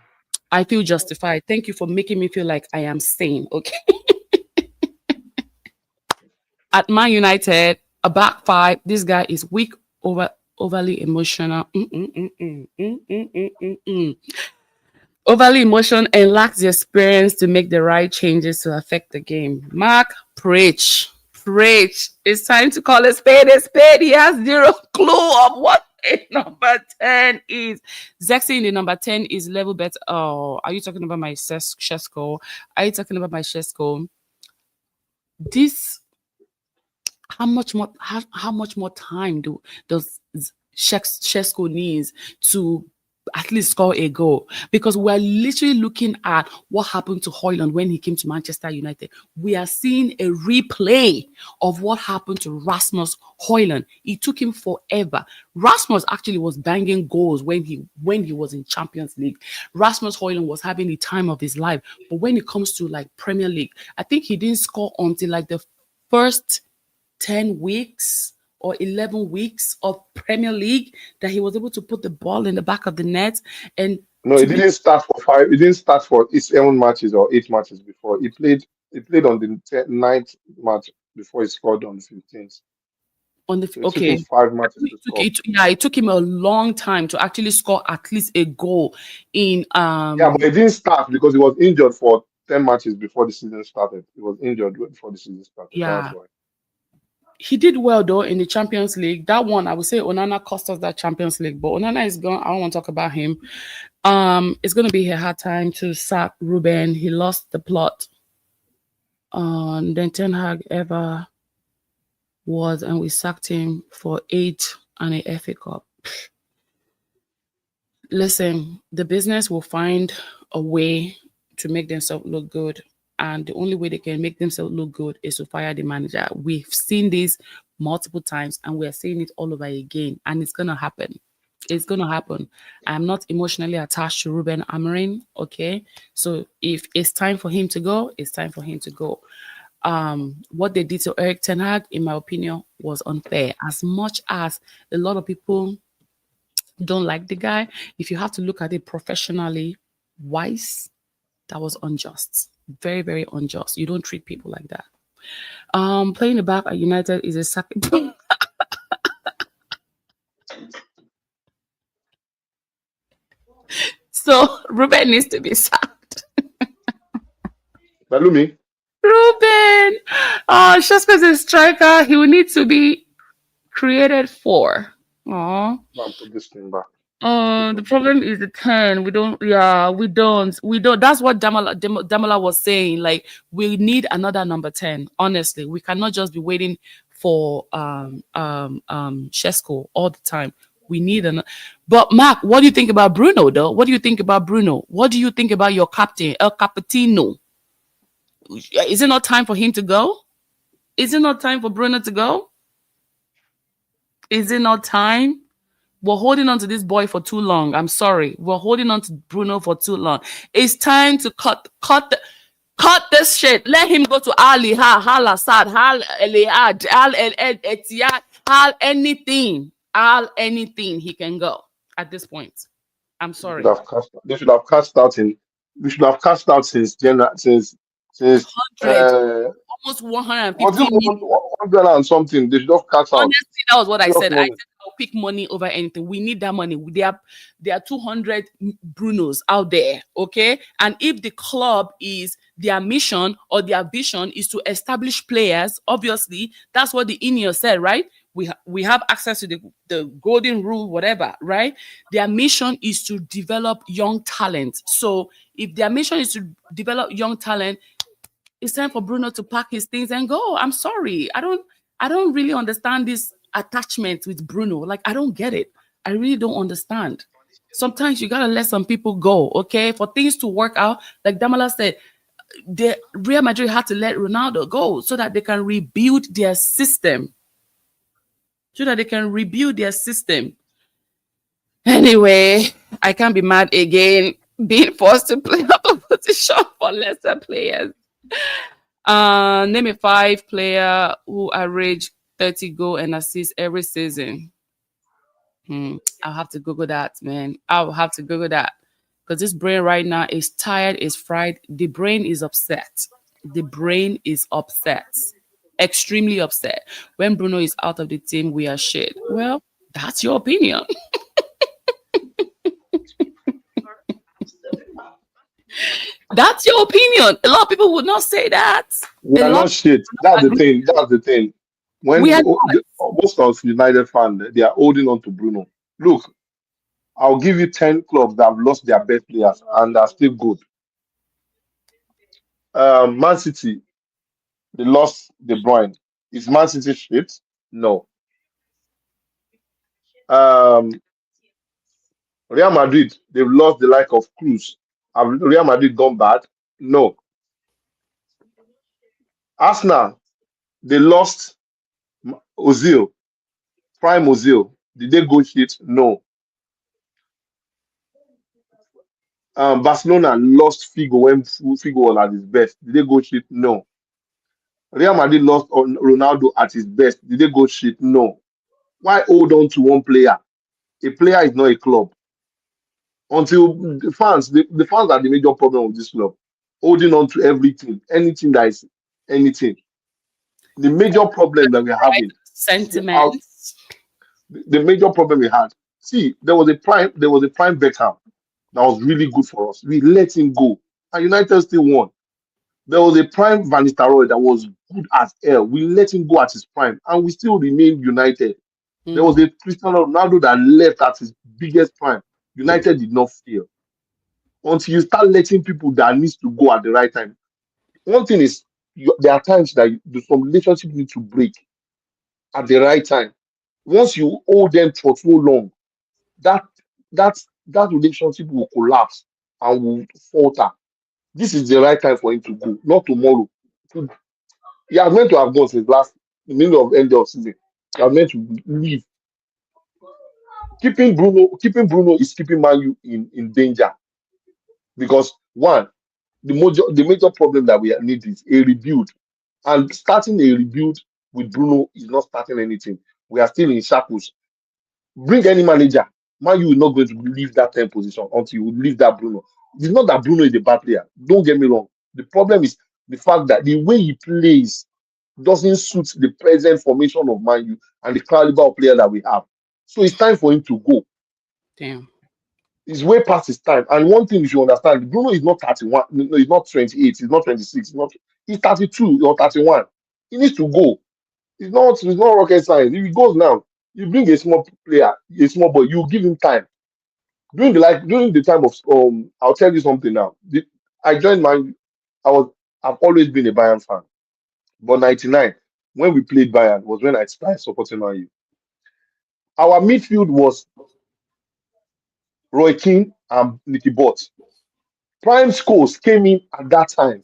I feel justified. Thank you for making me feel like I am sane. Okay. At Man United, a back five. This guy is weak, overly emotional. Overly emotional and lacks the experience to make the right changes to affect the game. Mark, preach. Preach. It's time to call a spade a spade. He has zero clue of what a number 10 is. Zexi in the number 10 is level better. Oh, are you talking about my Shesko? Are you talking about my Shesko? This, how much more time does Shesko needs to at least score a goal, because we're literally looking at what happened to Hoyland when he came to Manchester United. We are seeing a replay of what happened to Rasmus Hoyland. It took him forever. Rasmus actually was banging goals when he was in Champions League. Rasmus Hoyland was having the time of his life. But when it comes to like Premier League, I think he didn't score until like the first 10 weeks or 11 weeks of Premier League that he was able to put the ball in the back of the net. And No, to it be didn't start for five. It didn't start for 7 matches or 8 matches before. He played. He played on the ninth match before he scored on the 15th. on the So it took him okay. 5 matches to score. Yeah, it took him a long time to actually score at least a goal in Yeah, but it didn't start because he was injured for 10 matches before the season started. He was injured before the season started. That's yeah. why. He did well though in the Champions League. That one, I would say Onana cost us that Champions League, but Onana is gone. I don't want to talk about him. It's gonna be a hard time to sack Ruben. He lost the plot. Then Ten Hag ever was, and we sacked him for 8 and a FA Cup. Listen, the business will find a way to make themselves look good. And the only way they can make themselves look good is to fire the manager. We've seen this multiple times and we're seeing it all over again. And it's going to happen. It's going to happen. I'm not emotionally attached to Ruben Amorim. Okay. So if it's time for him to go, it's time for him to go. What they did to Eric Ten Hag, in my opinion, was unfair. As much as a lot of people don't like the guy, if you have to look at it professionally wise, that was unjust. Very, very unjust. You don't treat people like that. Playing the back at United is a sack. So Ruben needs to be sacked. Balumi, Ruben! Shesko is a striker. He will need to be created for. Aww. man, put this thing back. The problem is the 10. We don't, yeah, we don't. That's what Damola was saying. Like, we need another number 10. Honestly, we cannot just be waiting for Shesko all the time. We need an. But Mark, what do you think about Bruno though? What do you think about Bruno? What do you think about your captain, El Capitino? Is it not time for him to go? Is it not time for Bruno to go? Is it not time? We're holding on to this boy for too long. I'm sorry. We're holding on to Bruno for too long. It's time to cut this shit. Let him go to Ali, Hal Assad, Hal Eliad, Al Etihad, Hal anything. Al anything he can go at this point. I'm They should sorry. have cast. They should have cast out in. We should have cast out since since 100, almost was it 150 million. 100 and something. They should have cast out. Honestly, that was what I Serious said. I money. said I'll pick money over anything. We need that money. There are 200 Brunos out there, okay? And if the club is their mission or their vision is to establish players, obviously that's what the Ineos said, right? We have access to the golden rule, whatever, right? Their mission is to develop young talent. So if their mission is to develop young talent, it's time for Bruno to pack his things and go. I'm sorry. I don't really understand this attachment with Bruno. Like, I don't get it. I really don't understand. Sometimes you gotta let some people go, okay? For things to work out, like Damala said, the Real Madrid had to let Ronaldo go so that they can rebuild their system. So that they can rebuild their system. Anyway, I can't be mad again being forced to play out of position for lesser players. Name a 5 player who average 30 goal and assists every season. I'll have to Google that, man. I'll have to Google that. Because this brain right now is tired, is fried. The brain is upset. The brain is upset. Extremely upset. When Bruno is out of the team, we are shit. Well, that's your opinion. That's your opinion. A lot of people would not say that. We A are lot not shit. That's the agree. thing. That's the thing. We When are not. most of United fans, they are holding on to Bruno. Look, I'll give you 10 clubs that have lost their best players and are still good. Man City, they lost De Bruyne. Is Man City shit? No. Um, Real Madrid, they've lost the like of Cruz. Have Real Madrid gone bad? No. Arsenal, they lost Ozil, prime Ozil. Did they go shit? No. Barcelona lost Figo when Figo was at his best. Did they go shit? No. Real Madrid lost Ronaldo at his best. Did they go shit? No. Why hold on to one player? A player is not a club. Until the fans are the major problem of this club. Holding on to everything, anything that is anything. The major problem that we're Right. having, see, Sentiments. the major problem we had. See, there was a prime Beckham that was really good for us. We let him go, and United still won. There was a prime Van Nistelrooy that was good as hell. We let him go at his prime, and we still remain United. There was Mm, a Cristiano Ronaldo that left at his biggest prime. United did not fail until you start letting people that needs to go at the right time. One thing is, there are times that some relationship need to break at the right time. Once you hold them for so long, that that that relationship will collapse and will falter. This is the right time for him to go, not tomorrow. He has meant to have gone since last the middle of end of season. He has meant to leave. Keeping Bruno is keeping Man U in danger because one, the major problem that we need is a rebuild. And starting a rebuild with Bruno is not starting anything. We are still in shackles. Bring any manager. Man, you will not going to leave that 10 position until you leave that Bruno. It's not that Bruno is a bad player. Don't get me wrong. The problem is the fact that the way he plays doesn't suit the present formation of Man U and the caliber of player that we have. So it's time for him to go. damn. He's way past his time. And one thing you should understand, Bruno is not 31. No, he's not 28. He's not 26. He's 32 or 31. He needs to go. It's not rocket science. If he goes now, you bring a small player, a small boy, you give him time. During the time of I'll tell you something now. I joined my I've always been a Bayern fan. But 99, when we played Bayern, was when I started supporting Man U. Our midfield was Roy Keane and Nicky Butt. Prime scores came in at that time.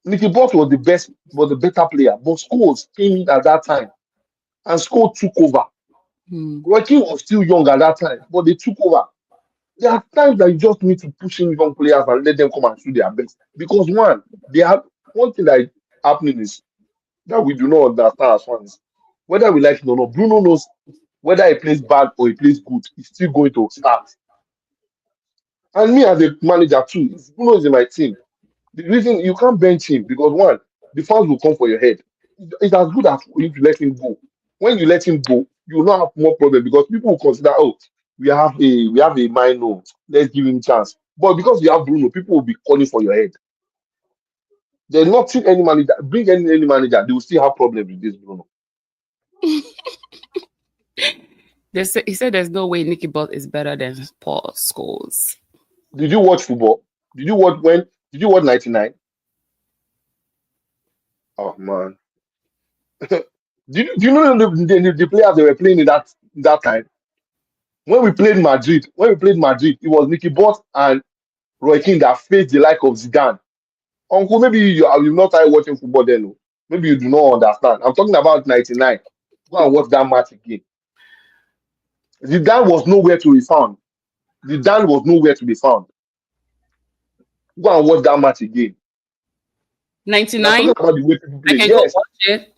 Nicky Butt was the better player, but scores came in at that time, and score took over. Mm, Roy Keane was still young at that time, but they took over. There are times that you just need to push in young players and let them come and do their best. Because they have one thing that is happening is that we do not understand as fans. Whether we like it or not, Bruno knows whether he plays bad or he plays good, he's still going to start. And me as a manager too, if Bruno is in my team, the reason you can't bench him because one, the fans will come for your head. It's as good as for you to let him go. When you let him go, you will not have more problem because people will consider, oh, we have a minor, let's give him chance. But because you have Bruno, people will be calling for your head. There's nothing any manager bring any manager, they will still have problems with this Bruno. he said there's no way Nicky Butt is better than Paul Scholes. Did you watch football? Did you watch 99? Oh man. Do you know the players they were playing in that time? When we played Madrid, it was Nicky Butt and Roy Keane that faced the like of Zidane. Uncle, maybe you've not started watching football then. Oh. Maybe you do not understand. I'm talking about 99. Go and watch that match again. Zidane was nowhere to be found. Zidane was nowhere to be found. Go and watch that match again. We are 99? talking about the way people I play. can go Yes, watch it.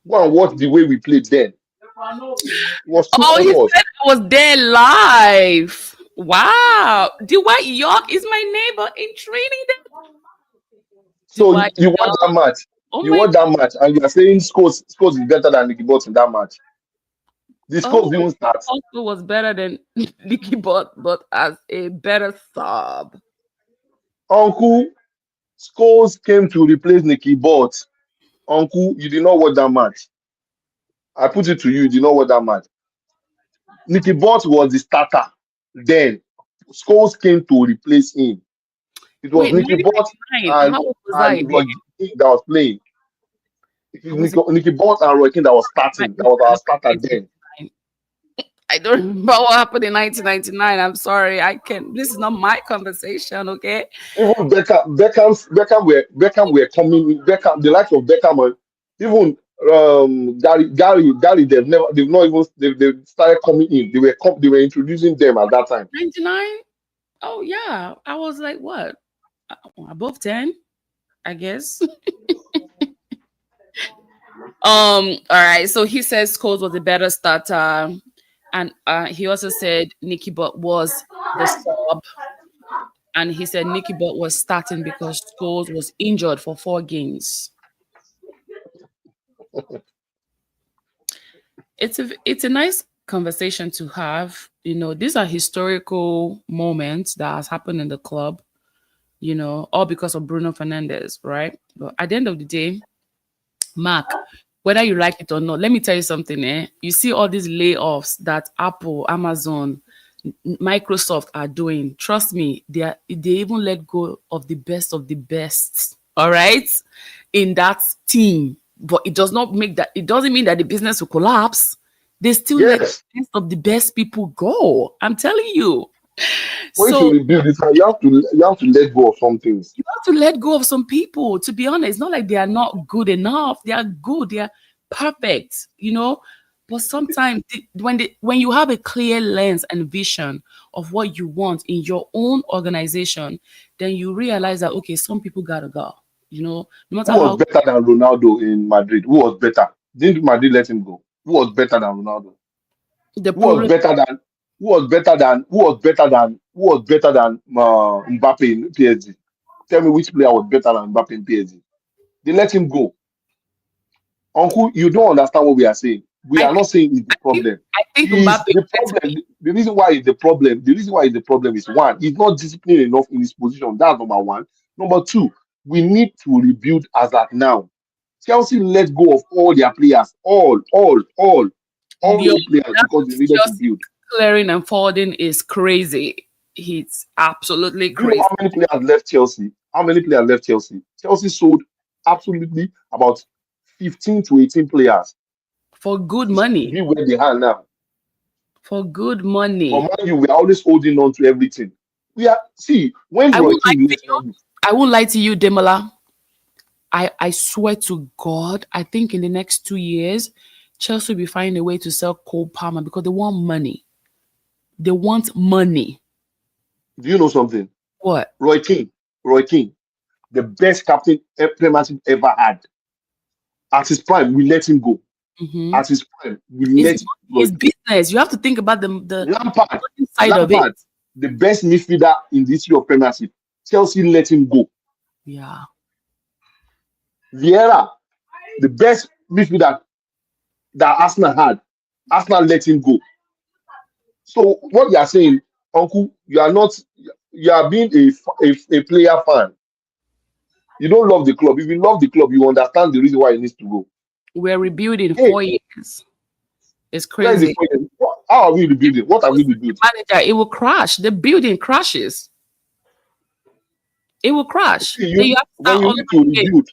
go and watch the way we played then. It was too Oh, he focused. said I was there live. Wow. Dwight York is my neighbor in Trinidad. So Dwight you watch that York. match. Oh You my watch that match, and you are saying scores is better than Nicky Butt in that match. The scores Oh, didn't start. Oscar was better than Nicky Butt, but as a better sub. Uncle scores came to replace Nicky Butt. Uncle, you did not watch that match. I put it to you, you did not watch that match. Nicky Butt was the starter. Then Scholes came to replace him. It was Wait, Nicky Butt 1999. and How old was I and again? Roy Keane that was playing. It I is was in Nicky Butt and Roy Keane that was my starting. That was our infant starter then. 1999. I don't remember what happened in 1999. I'm sorry. I can't. This is not my conversation, okay? Even Beckham were coming in. Beckham, the likes of Beckham, and even Gary. They've not even they started coming in. They were introducing them at that time. 99? Oh, yeah. I was like, what? Above 10, I guess. All right. So he says Scholes was a better starter. And he also said Nicky Butt was the sub. And he said Nicky Butt was starting because Scholes was injured for 4 games. It's a nice conversation to have. These are historical moments that has happened in the club, all because of Bruno Fernandez, right? But at the end of the day, Mark, whether you like it or not, let me tell you something, You see all these layoffs that Apple, Amazon, Microsoft are doing. Trust me, they even let go of the best. All right, in that team, but it doesn't mean that the business will collapse. They still let Yes, the best of the best people go. I'm telling you. for you to So rebuild it, you have to let go of some things. you have to let go of some people. To be honest, it's not like they are not good enough. They are good. They are perfect. But sometimes when you have a clear lens and vision of what you want in your own organization, then you realize that okay, some people gotta go. No Who matter was how better than Ronaldo in Madrid? Who was better? Didn't Madrid let him go? Who was better than Ronaldo? the Who was problem better than Mbappe in PSG? Tell me which player was better than Mbappe in PSG. They let him go. Uncle, you don't understand what we are saying. We I are think not saying it's the I problem. think Is Mbappe the let problem. me The reason why is the problem. The reason why is the problem is one, he's not disciplined enough in his position. That's number one. Number two, we need to rebuild as at now. Chelsea let go of all their players, all your those players that because they needed to Chelsea build. clearing and forwarding is crazy. It's absolutely Do you know crazy how many players left Chelsea? How many players left Chelsea? Chelsea sold absolutely about 15 to 18 players for good to money. be where they are now. For good But money. mind you, we're always holding on to everything. We are see when I Roy won't lie King to left you. Man U, I won't lie to you, Demola. I swear to God, I think in the next 2 years, Chelsea will be finding a way to sell Cole Palmer because they want money. They want money. do you know something? What? Roy King, Roy King, the best captain Premiership ever had. At his prime, we let him go. Hmm. At his prime, we It's let money, Roy it's King. business. You have to think about the Lampard, money side of it. Lampard, the best midfielder in the history of Premiership. Chelsea let him go. Yeah. Vieira, the best midfielder that Arsenal had. Arsenal let him go. So what you are saying, Uncle, you are not, you are being a player fan. You don't love the club. If you love the club, you understand the reason why it needs to go. We're rebuilding Hey, 4 years. It's where is the crazy. point? How are we rebuilding? What have we rebuilt? Manager, it will crash. The building crashes. It will crash. See, Then you have to when start you all need to over again. rebuild,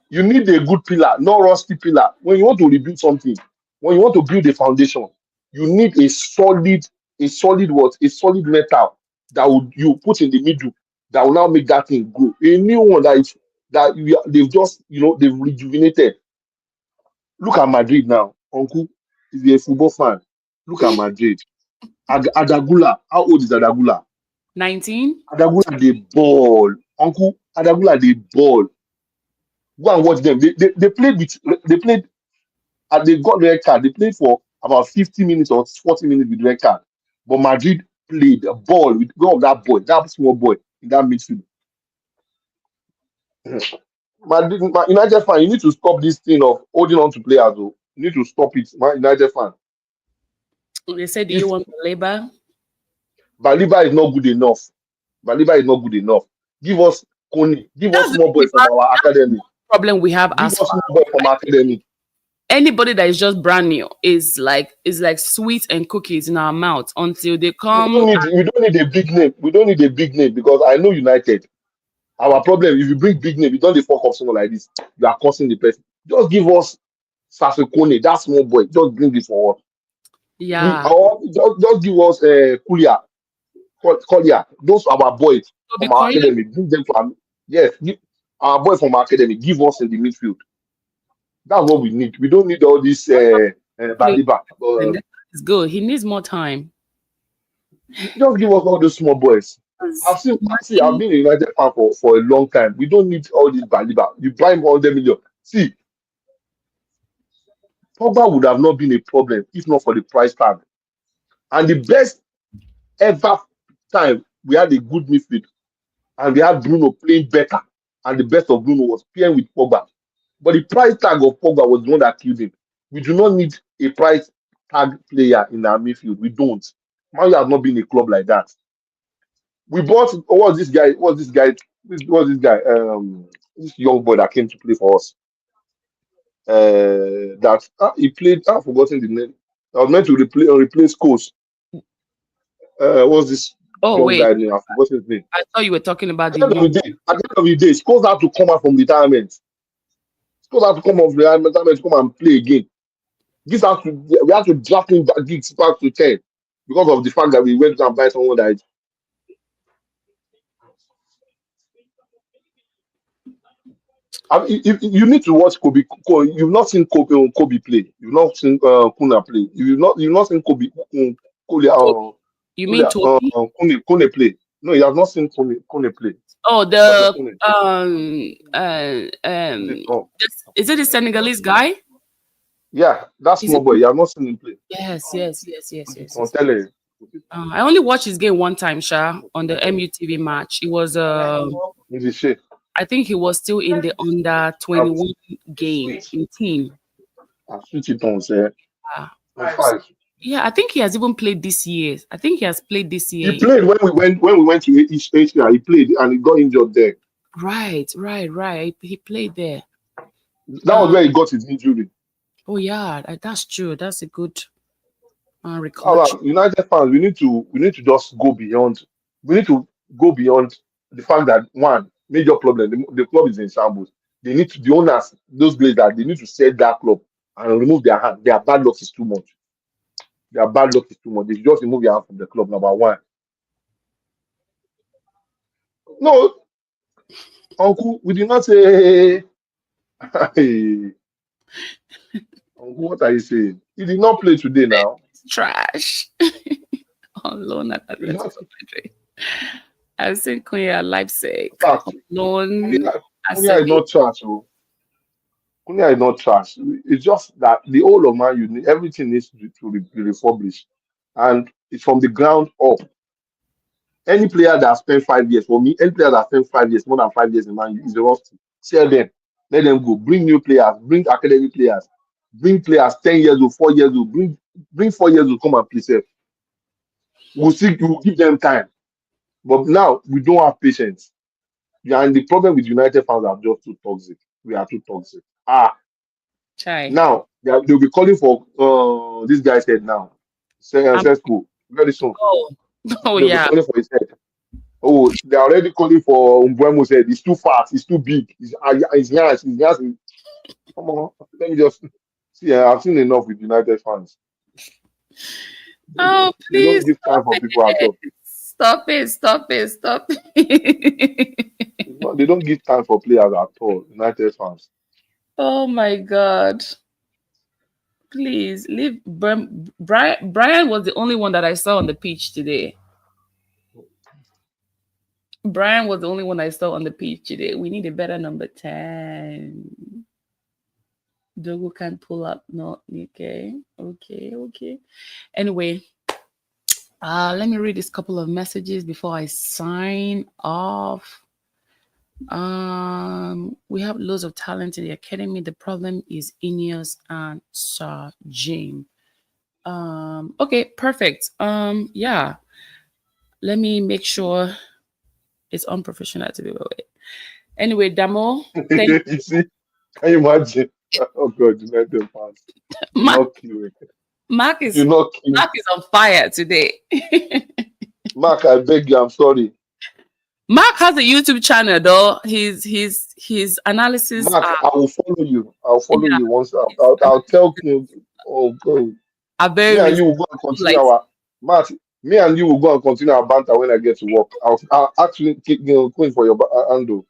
you need a good pillar, not rusty pillar. When you want to rebuild something, when you want to build a foundation, you need a solid what? A solid metal that would you put in the middle that will now make that thing grow. A new one they've just they've rejuvenated. Look at Madrid now, Uncle. If you're a football fan, look at Madrid. Adagula, how old is Adagula? 19? Adagula the ball, Uncle. Adagula the ball. Go and watch them. They played and they got red card. They played for about 50 minutes or 40 minutes with red card. But Madrid played a ball with go of that boy, that small boy in that midfield. Madrid, United fan, you need to stop this thing of holding on to players. Though. You need to stop it, man. United fan. They said, do you If want the labor? Baliba is not good enough, Baliba is not good enough. Give us Kone, give us That's the small thing boy from about our academy. problem we have Give as us far. small boy from our academy. Anybody that is just brand new is like sweet and cookies in our mouth until they We don't come. need we don't need a big name. We don't need a big name because I know United. Our problem, if you bring big name, you don't dey fuck up someone like this. You are causing the person. Just give us Sasokone, that small boy. Just bring it for us. We Yeah. our just give us Collier. Those are our boys Toby from our Collier. academy. Bring them to our yes, our boys from our academy. Give us in the midfield. That's what we need. We don't need all this Play. Baliba. And that is good. He needs more time. Just give us all those small boys. Because I've imagine, been a United fan for a long time. We don't need all this Baliba. You buy him 100 million. See, Pogba would have not been a problem if not for the price tag. And the best ever time we had a good midfield and we had Bruno playing better. And the best of Bruno was playing with Pogba. But the price tag of Pogba was the one that killed him. We do not need a price tag player in our midfield. We don't. Man U has not been a club like that. We bought what was this guy? What was this guy? This young boy that came to play for us. That he played. I've forgotten the name. I was meant to replace Coast. What's this oh young wait, guy name? I've forgotten his name. I thought you were talking about At the the end new. of the day, Scholes had to come out from retirement. Scholes had to come off retirement to come and play again. We have to draft him back, gigs back to 10 because of the fact that we went and buy someone that you need to watch Kobe. You've not seen Kobe play. You've not seen Kuna play. You've not seen Kobe. Kule, Toby. You mean Toby? Kune play. No, you have not seen Kune play. Oh, That's the Kune. Oh, is it the Senegalese guy? yeah, that Is small it? boy. You have not seen him play. Yes. On tele. I only watched his game one time, Sha, on the MUTV match. It was He's a shit. I think he was still in the under I've 21 game switched. in team. I've switched it on, sir. Uh, On five. yeah, I think he has even played this year. I think he has played this He year. played when we went to East Asia. He played and he got injured there. Right. He played there. That was where he got his injury. Oh yeah, that's true. That's a good recollection. United fans, we need to just go beyond. We need to go beyond the fact that one major problem, the club is in shambles. They need to the owners, those Glazers, they need to sell that club and remove their hand. Their bad luck is too much. Their bad luck is too much. They should just remove their hand from the club. Number one. No, Uncle, we did not say. Hey, Uncle, what are you saying? He did not play today now. It's trash. On loan at He did not. Atletico Madrid. I've seen Cunha at Leipzig. In fact, On loan at Cunha is Sevilla. not trash. Oh. Cunha is not trash. It's just that the whole of Man U, everything needs to be refurbished. And it's from the ground up. Any player that spent 5 years, for me, any player that spent 5 years, more than 5 years in Man U is rusty. Sell them. Let them go. Bring new players. Bring academy players. Bring players 10 years old, 4 years old. Bring 4 years old, come and play safe. We'll give them time. But now we don't have patience. Yeah, and the problem with United fans are just too toxic. We are too toxic. Chai. Now they'll be calling for this guy's head now. Um, Sesko very soon. oh, oh They'll be yeah. calling for his head. Oh, they're already calling for Umbuemo's head. He's too fat. He's too big. His hands. Come on, let me just see. I've seen enough with United fans. Oh, They don't please give time for people at all. stop it. They don't give time for players at all. United fans. Oh my God. Please leave Brian was the only one that I saw on the pitch today. Brian was the only one I saw on the pitch today. We need a better number 10. Dogo can pull up. No, okay. Anyway, let me read this couple of messages before I sign off. We have loads of talent in the academy. The problem is Ineos and Sir Jim. Okay, perfect. Yeah. Let me make sure it's unprofessional to be away. Anyway, Damo, thank You see, can you imagine? Oh God, United fans. You Mark. not kill it. Mark You is not kill. Mark is on fire today. Mark, I beg you, I'm sorry. Mark has a YouTube channel though. His analysis Mark, are I will follow you. I'll follow yeah, you once. I'll tell you. Oh God. very Me and you will go respectful and continue like our Matt. Me and you will go and continue our banter when I get to work. I'll actually keep going for your handle.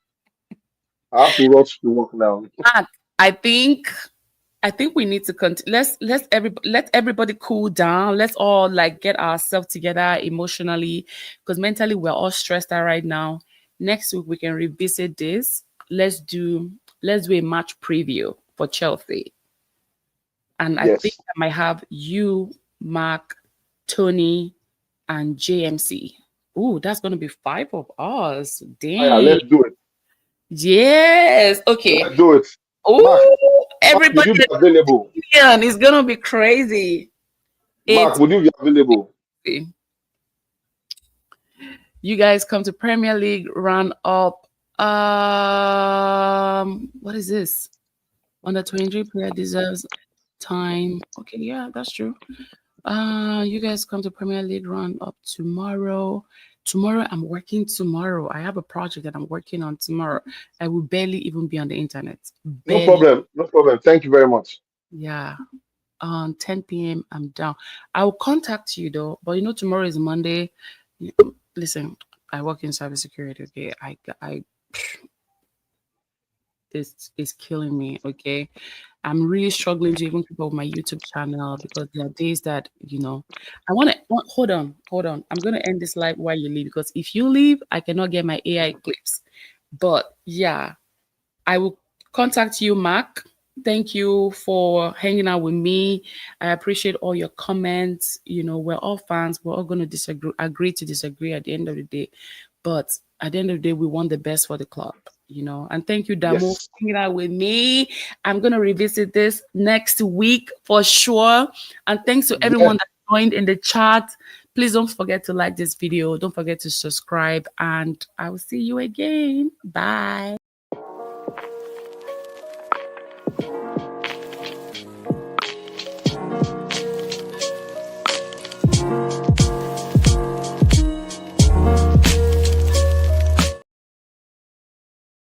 I have to rush to work now. Mark, I think I think we need to continue. Let everybody cool down. Let's all like get ourselves together emotionally, because mentally we're all stressed out right now. Next week we can revisit this. Let's do a match preview for Chelsea, and I think Yes. I might have you, Mark, Tony, and JMC. Ooh, that's gonna be five of us. Oh, yeah, Dang. let's do it. Yes. Okay. Let's do it. Mark, Oh, Mark, would everybody you be available? is gonna be crazy. Mark, It's would you be available? you guys come to Premier League run up. What is this? Under 23 player deserves time. Okay, yeah, that's true. You guys come to Premier League run up tomorrow. Tomorrow I'm working tomorrow. I have a project that I'm working on tomorrow. I will barely even be on the internet. No Barely. problem. No problem. Thank you very much. Yeah. On 10 p.m. I'm down. I will contact you though, but tomorrow is Monday. Listen, I work in cybersecurity. Okay, I this is killing me. Okay, I'm really struggling to even keep up with my YouTube channel because there are days that I want to hold on. I'm gonna end this live while you leave because if you leave, I cannot get my AI clips. But yeah, I will contact you, Mark. Thank you for hanging out with me. I appreciate all your comments. We're all fans. We're all going to agree to disagree at the end of the day. But at the end of the day, we want the best for the club, And thank you, Damo, for Yes. hanging out with me. I'm going to revisit this next week for sure. And thanks to Yeah. everyone that joined in the chat. Please don't forget to like this video. Don't forget to subscribe. And I will see you again. Bye.